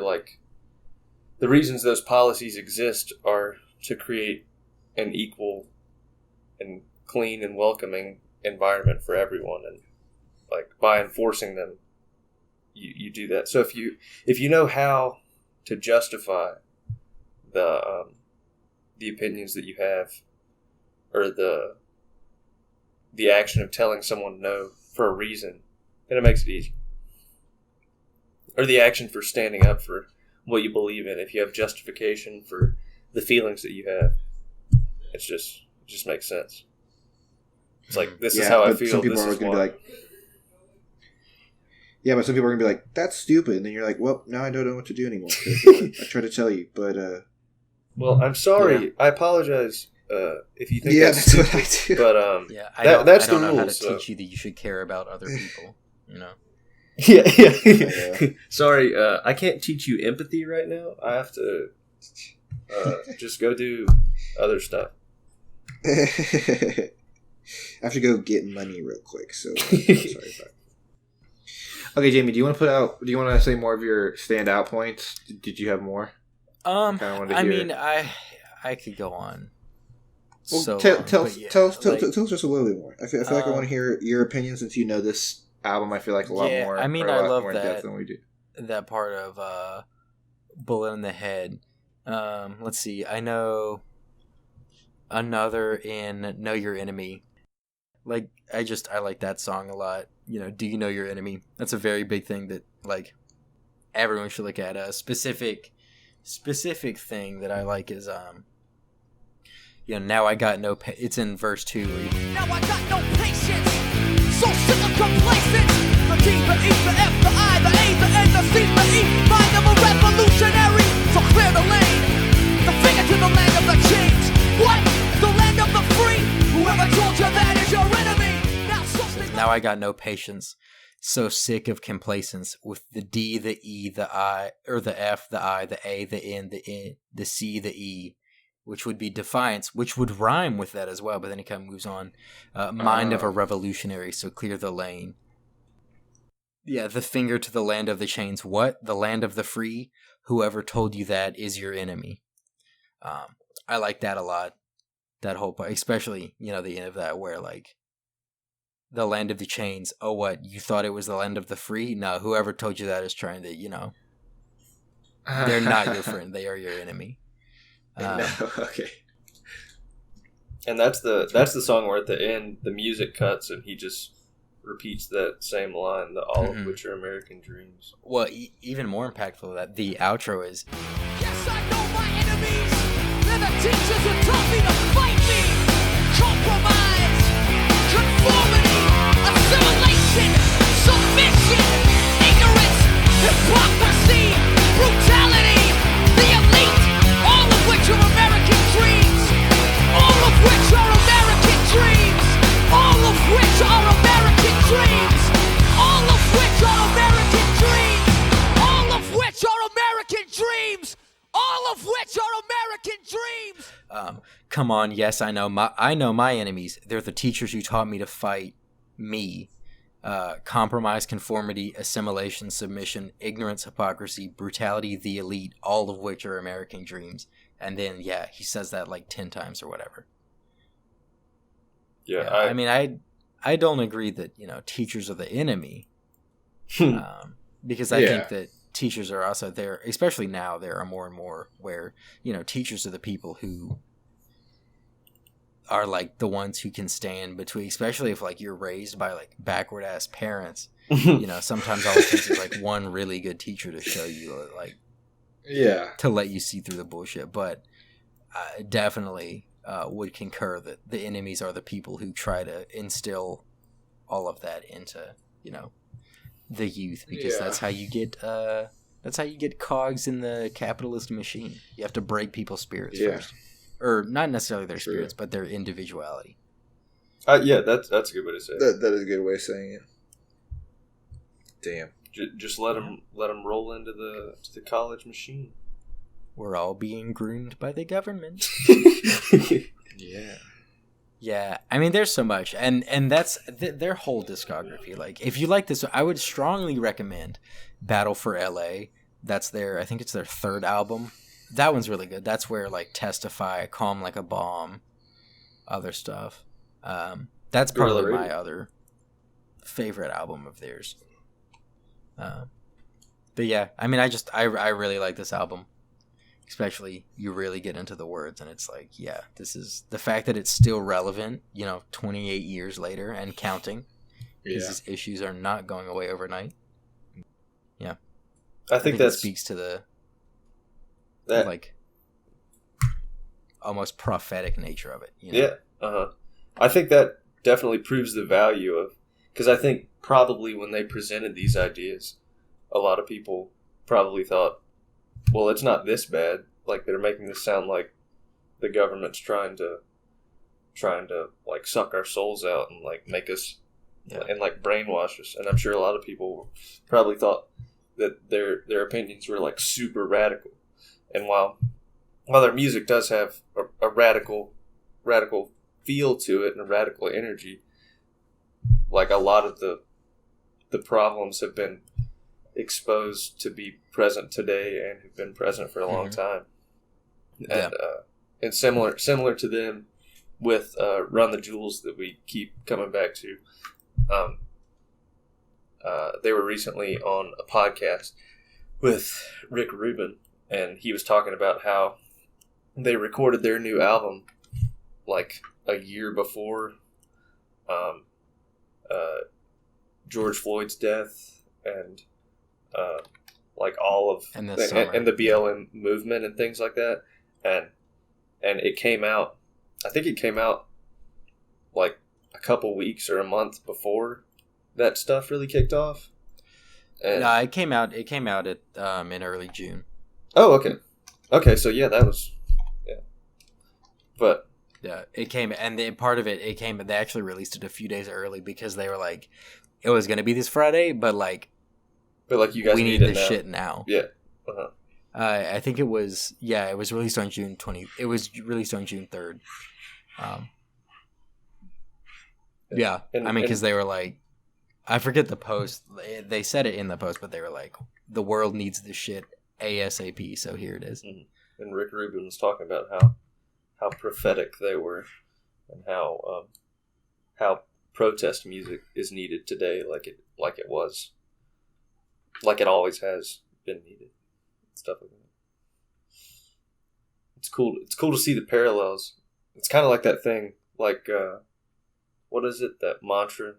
like, the reasons those policies exist are to create an equal and clean and welcoming environment for everyone, and like by enforcing them, you do that. So if you know how to justify the opinions that you have, or the action of telling someone no for a reason, then it makes it easy. Or the action for standing up for what you believe in, if you have justification for the feelings that you have, it just makes sense. It's like, this is how I feel. Some people are going to be like, yeah, but some people are going to be like, that's stupid. And then you're like, well, now I don't know what to do anymore. I try to tell you, but... well, I'm sorry. Yeah. I apologize if you think that's stupid. What I do. But that's the rules. I don't know how to teach you that you should care about other people, you know? Yeah. Sorry, I can't teach you empathy right now. I have to just go do other stuff. I have to go get money real quick. So sorry about it. Okay, Jamie, do you want to say more of your standout points? Did you have more? I mean, I could go on. Well, tell us just a little bit more. I feel like I want to hear your opinion, since you know this album. I feel like a lot more. I mean, I love that than we do. That part of Bullet in the Head. Let's see. I know another in Know Your Enemy. Like, I like that song a lot. You know, Do You Know Your Enemy? That's a very big thing that, like, everyone should look at. A specific thing that I like is, Now I Got No it's in verse 2. Now I got no patience, so sick of complacence. The D, the E, the F, the I, the A, the N, the C, the E. Mind of a revolutionary, so clear the lane. The finger to the land of the chains. What? The land of the free? Whoever told you that is your enemy. Now I got no patience, so sick of complacence, with the D, the E, the I, or the F, the I, the A, the N, the C, the E, which would be defiance, which would rhyme with that as well, but then he kind of moves on. Mind of a revolutionary, so clear the lane. Yeah, the finger to the land of the chains. What? The land of the free? Whoever told you that is your enemy. I like that a lot. That whole part, especially, the end of that where, like, the land of the chains. Oh, what? You thought it was the land of the free? No, whoever told you that is trying to, they're not your friend. They are your enemy. No, okay. And that's the song where at the end the music cuts and he just repeats that same line, the all of which are American dreams. Well, even more impactful than that, the outro is, yes, I know my enemies. They're the teachers who taught me to fight me. Compromise, conformity, assimilation, submission, ignorance, hypocrisy, brutality, the elite, all of which are American dreams. All of which are American dreams. All of which are American dreams. All of which are American dreams. All of which are American dreams. All of which are American dreams. come on, yes, I know my enemies. They're the teachers who taught me to fight me. Compromise, conformity, assimilation, submission, ignorance, hypocrisy, brutality, the elite, all of which are American dreams. And then, yeah, he says that like 10 times or whatever. Yeah, I mean, I don't agree that, teachers are the enemy. Because I think that teachers are also there, especially now, there are more and more where, teachers are the people who are like the ones who can stand between, especially if like you're raised by like backward ass parents. Sometimes all it takes is like one really good teacher to show you, like, to let you see through the bullshit. But I definitely would concur that the enemies are the people who try to instill all of that into, the youth, because that's how you get cogs in the capitalist machine. You have to break people's spirits first. Or not necessarily their spirits, but their individuality. Yeah, that's a good way to say it. That is a good way of saying it. Damn. Just let them roll into the college machine. We're all being groomed by the government. Yeah. Yeah, I mean, there's so much, and that's their whole discography. Like, if you like this, I would strongly recommend Battle for L.A. That's I think it's their third album. That one's really good. That's where, like, Testify, Calm Like a Bomb, other stuff. That's probably my other favorite album of theirs. But yeah, I mean, I really like this album. Especially, you really get into the words, and it's like, yeah, this is the fact that it's still relevant, 28 years later and counting. Because these issues are not going away overnight. Yeah. I think that speaks to the like almost prophetic nature of it. Yeah. I think that definitely proves the value of, because I think probably when they presented these ideas, a lot of people probably thought, well, it's not this bad. Like, they're making this sound like the government's trying to like suck our souls out and like make us and like brainwash us. And I'm sure a lot of people probably thought that their opinions were like super radical. And while their music does have a radical feel to it and a radical energy, like a lot of the problems have been exposed to be present today and have been present for a long time. And similar to them with Run the Jewels that we keep coming back to, they were recently on a podcast with Rick Rubin, and he was talking about how they recorded their new album like a year before George Floyd's death and like all of and the BLM movement and things like that, and it came out. I think it came out like a couple weeks or a month before that stuff really kicked off. And no, it came out at in early June. Oh, okay. So yeah, that was but yeah, it came, and part of it came. They actually released it a few days early because they were like, it was going to be this Friday, but you guys we need this shit now. Yeah. I think it was it was released on June 20. It was released on June 3rd. Yeah, because they were like, I forget the post. They said it in the post, but they were like, the world needs this shit ASAP. So here it is. Mm-hmm. And Rick Rubin was talking about how prophetic they were, and how protest music is needed today, like it was, like it always has been needed, stuff like that. It's cool. It's cool to see the parallels. It's kind of like that thing, like what is it? That mantra,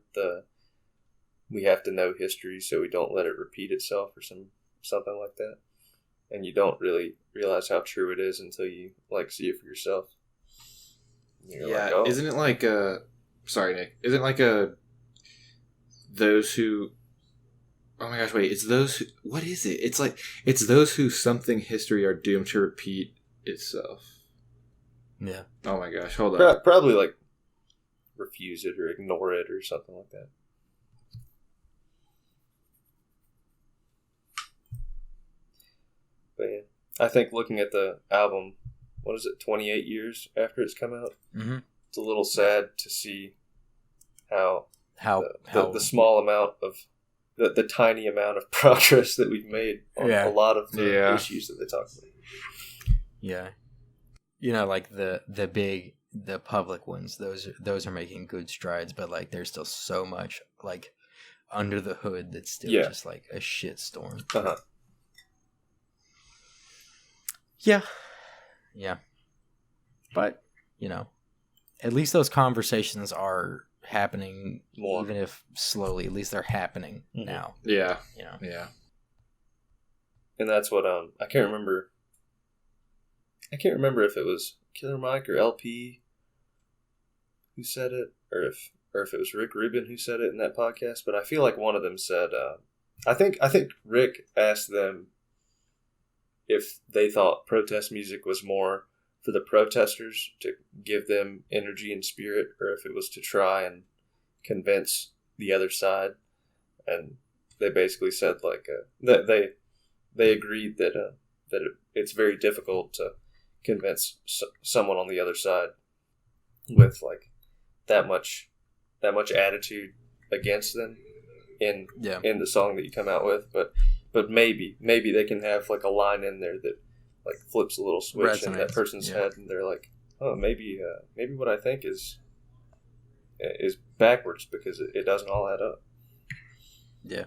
we have to know history so we don't let it repeat itself, or something like that. And you don't really realize how true it is until you see it for yourself. Like, oh. Isn't it like sorry, Nick. Isn't it like those who? Oh my gosh! Wait, it's those who. What is it? It's like it's those who something history are doomed to repeat itself. Yeah. Oh my gosh! Hold on. Probably like refuse it or ignore it or something like that. But yeah, I think looking at the album, what is it, 28 years after it's come out? Mm-hmm. It's a little sad to see how the small amount of the tiny amount of progress that we've made on a lot of the issues that they talk about. Yeah, like the public ones, those are making good strides, but like there's still so much like under the hood that's still just like a shit storm. Uh-huh. Yeah. But, at least those conversations are happening more. Even if slowly, at least they're happening now. Yeah. Yeah. And that's what I can't remember if it was Killer Mike or LP who said it, or if it was Rick Rubin who said it in that podcast, but I feel like one of them said I think Rick asked them if they thought protest music was more for the protesters to give them energy and spirit, or if it was to try and convince the other side. And they basically said that they agreed that it's very difficult to convince someone on the other side with like that much attitude against them in the song that you come out with, but maybe they can have like a line in there that like flips a little switch in that person's head, and they're like, oh, maybe what I think is backwards, because it doesn't all add up. Yeah.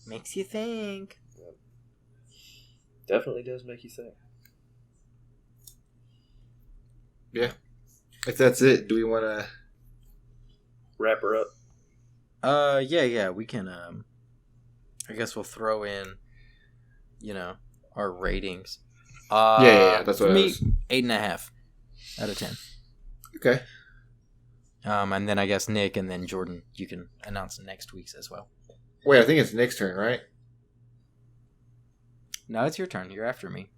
Makes you think. Yeah. Definitely does make you think. Yeah. If that's it, do we want to wrap her up? Yeah, we can. I guess we'll throw in, our ratings. Yeah. That's what for me, 8.5 out of 10. Okay. And then I guess Nick and then Jordan, you can announce next week's as well. Wait, I think it's Nick's turn, right? No, it's your turn. You're after me.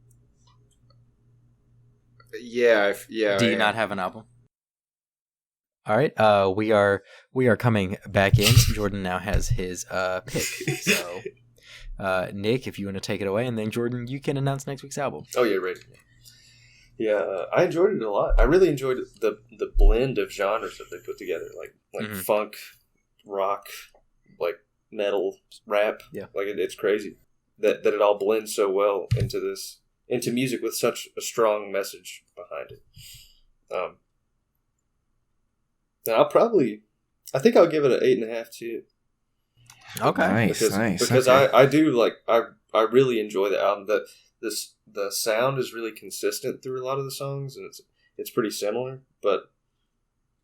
Yeah. Do you not have an album? All right. We are coming back in. Jordan now has his pick. So, Nick, if you want to take it away, and then Jordan, you can announce next week's album. Oh yeah, right. Yeah, I enjoyed it a lot. I really enjoyed the blend of genres that they put together, like funk, rock, like metal, rap. Yeah, like it's crazy that it all blends so well into music with such a strong message behind it. And I think I'll give it an 8.5 too. Okay, nice. Because okay. I do like I really enjoy the album. The sound is really consistent through a lot of the songs, and it's pretty similar, but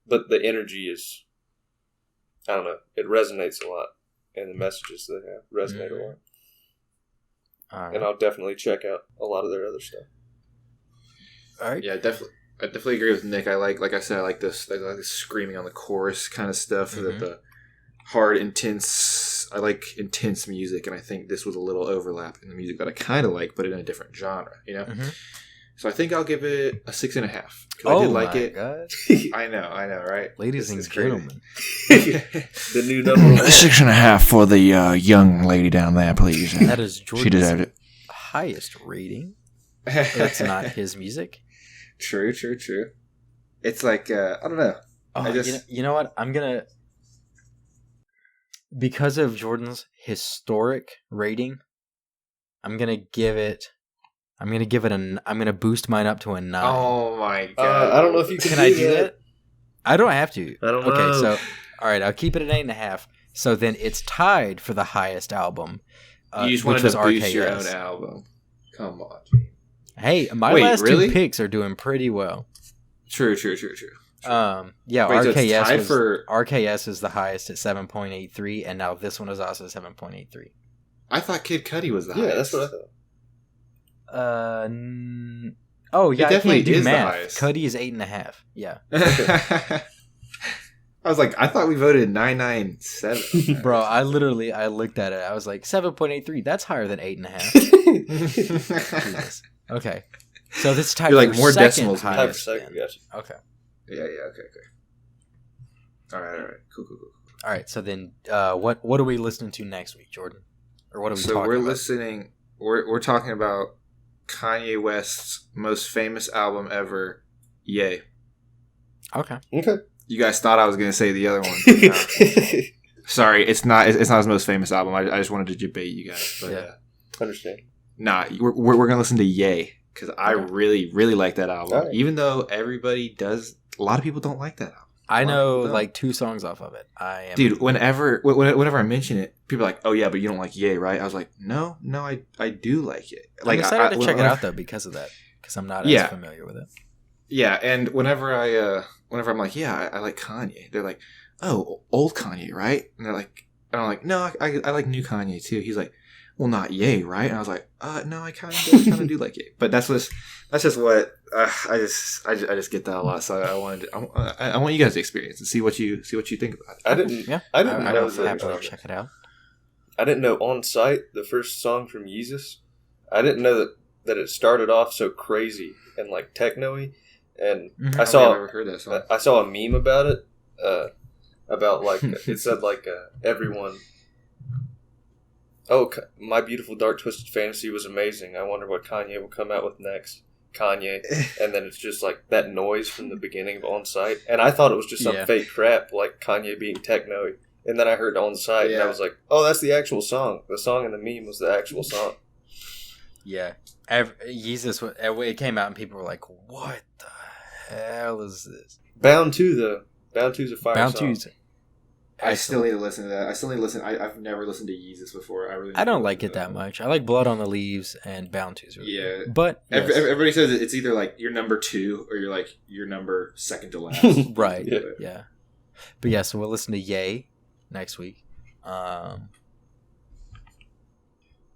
the energy is, I don't know, it resonates a lot, and the messages they have resonate a lot. Right. And I'll definitely check out a lot of their other stuff. All right. Yeah, definitely. I definitely agree with Nick. Like I said, I like this screaming on the chorus kind of stuff. The hard, intense. I like intense music, and I think this was a little overlap in the music that I kind of like, but in a different genre. You know. Mm-hmm. So I think I'll give it a 6.5. Oh, I did like it. God. I know, right? Ladies and gentlemen. The new number 6.5 for the young lady down there, please. That is Jordan's she deserved it. highest rating. That's not his music. True. It's like, I don't know. Oh, you know what? I'm going to... Because of Jordan's historic rating, I'm going to give it... I'm gonna boost mine up to a 9. Oh my god! I don't know if you can I do that. I don't have to. I don't know. Okay, so all right, I'll keep it at 8.5. So then it's tied for the highest album. You just wanted to boost your own album. Come on, Gene. Hey, my last two picks are doing pretty well. True. Yeah, wait, RKS is the highest at 7.83, and now this one is also 7.83. I thought Kid Cudi was the highest. Yeah, that's what I thought. Oh yeah, it definitely I can't do is math. The highest. Cudi is 8.5. Yeah. I was like, I thought we voted 997. Bro, I looked at it. I was like 7.83. That's higher than 8.5. Okay, so this type. You're like more second decimals. Type for second, gotcha. Okay. Yeah. Okay. All right. Cool. All right. So then, what are we listening to next week, Jordan? Or what are we talking about? So we're listening. We're talking about Kanye West's most famous album ever, Ye. Okay. You guys thought I was going to say the other one. Sorry, it's not his most famous album. I just wanted to debate you guys. But, yeah. Understand. Nah, we're going to listen to Ye because I really, really like that album. Right. Even though everybody does, a lot of people don't like that album. I know like 2 songs off of it. Dude, whenever I mention it, people are like, "Oh yeah, but you don't like Ye, right?" I was like, "No, I do like it." Like, I'm excited to check it out though because of that. Because I'm not as familiar with it. Yeah, and whenever I'm like, "Yeah, I like Kanye," they're like, "Oh, old Kanye, right?" And they're like, and I'm like, "No, I like new Kanye too." He's like, "Well, not Ye, right?" And I was like, "No, I kind of do like Ye." But that's just what I just get that a lot. So I want you guys to experience and see what you think about it. I didn't know happily check it out. I didn't know On Sight, the first song from Yeezus. I didn't know that it started off so crazy and like techno-y. And I never heard that song. I saw a meme about it. About like it said like everyone. Oh, My Beautiful Dark Twisted Fantasy was amazing. I wonder what Kanye will come out with next. Kanye, and then it's just like that noise from the beginning of On Sight, and I thought it was just some fake crap like Kanye being techno, and then I heard On Sight, and I was like, oh, that's the actual song. The song in the meme was the actual song. Yeah, Yeezus, it came out and people were like, what the hell is this? Bound 2's a fire Bound song. 2's I still need to listen to that. I've never listened to Yeezus before. I don't like it that much. I like Blood on the Leaves and Bound 2's really good. But yes. Everybody says it's either like your number 2 or you're like your number second to last. Right. Yeah. But yeah, so we'll listen to Ye next week.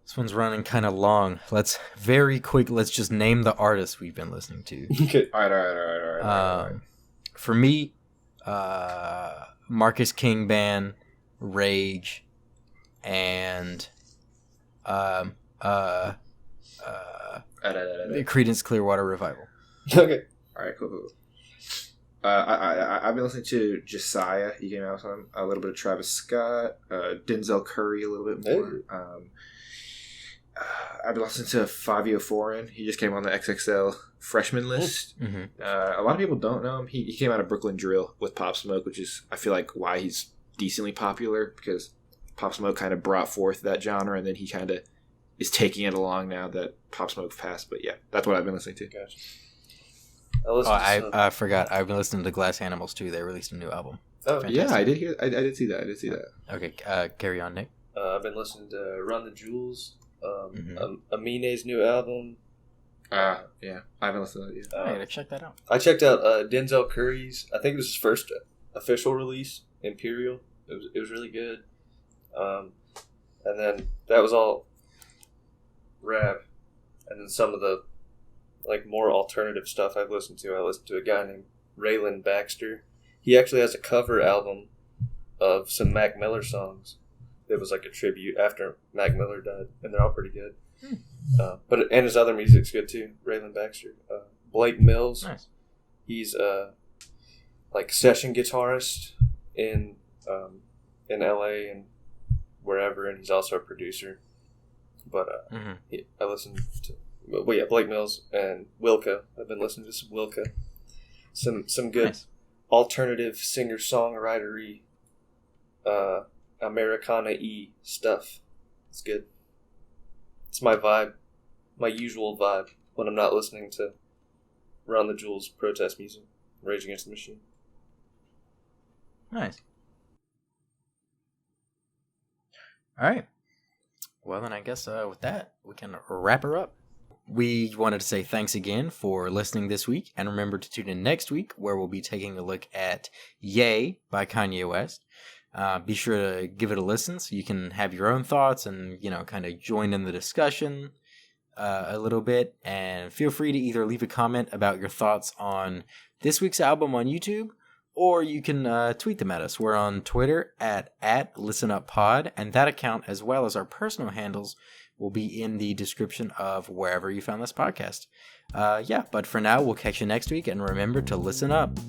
This one's running kind of long. Let's just name the artists we've been listening to. Okay. All right. For me, Marcus King Band, Rage, and Creedence Clearwater Revival. Okay. All right, cool. I've been listening to Josiah. He came out with some, a little bit of Travis Scott, Denzel Curry a little bit more. I've been listening to Fabio Foreign. He just came on the XXL freshman list. Mm-hmm. A lot of people don't know him. He came out of Brooklyn Drill with Pop Smoke, which is, I feel like, why he's decently popular, because Pop Smoke kind of brought forth that genre, and then he kind of is taking it along now that Pop Smoke passed. But yeah, that's what I've been listening to. Gotcha. I forgot. I've been listening to Glass Animals too. They released a new album. Oh, fantastic. Yeah, I did hear. I did see that. Okay, carry on, Nick. I've been listening to Run the Jewels, Amine's new album, Yeah, I haven't listened to it yet. I gotta check that out. I checked out Denzel Curry's. I think it was his first official release, Imperial. It was really good. And then that was all rap, and then some of the more alternative stuff I've listened to. I listened to a guy named Raylan Baxter. He actually has a cover album of some Mac Miller songs. It was like a tribute after Mac Miller died, and they're all pretty good. And his other music's good too. Raylan Baxter, Blake Mills. Nice. He's session guitarist in LA and wherever, and he's also a producer. But I listened to Blake Mills and Wilco. I've been listening to some Wilco, some good alternative singer songwritery, Americana-y stuff. It's good. It's my vibe, my usual vibe when I'm not listening to Run the Jewels protest music, Rage Against the Machine. Nice. All right. Well, then I guess with that, we can wrap her up. We wanted to say thanks again for listening this week, and remember to tune in next week where we'll be taking a look at Yay by Kanye West. Be sure to give it a listen so you can have your own thoughts and, kind of join in the discussion a little bit. And feel free to either leave a comment about your thoughts on this week's album on YouTube, or you can tweet them at us. We're on Twitter at ListenUpPod, and that account, as well as our personal handles, will be in the description of wherever you found this podcast. But for now, we'll catch you next week, and remember to listen up.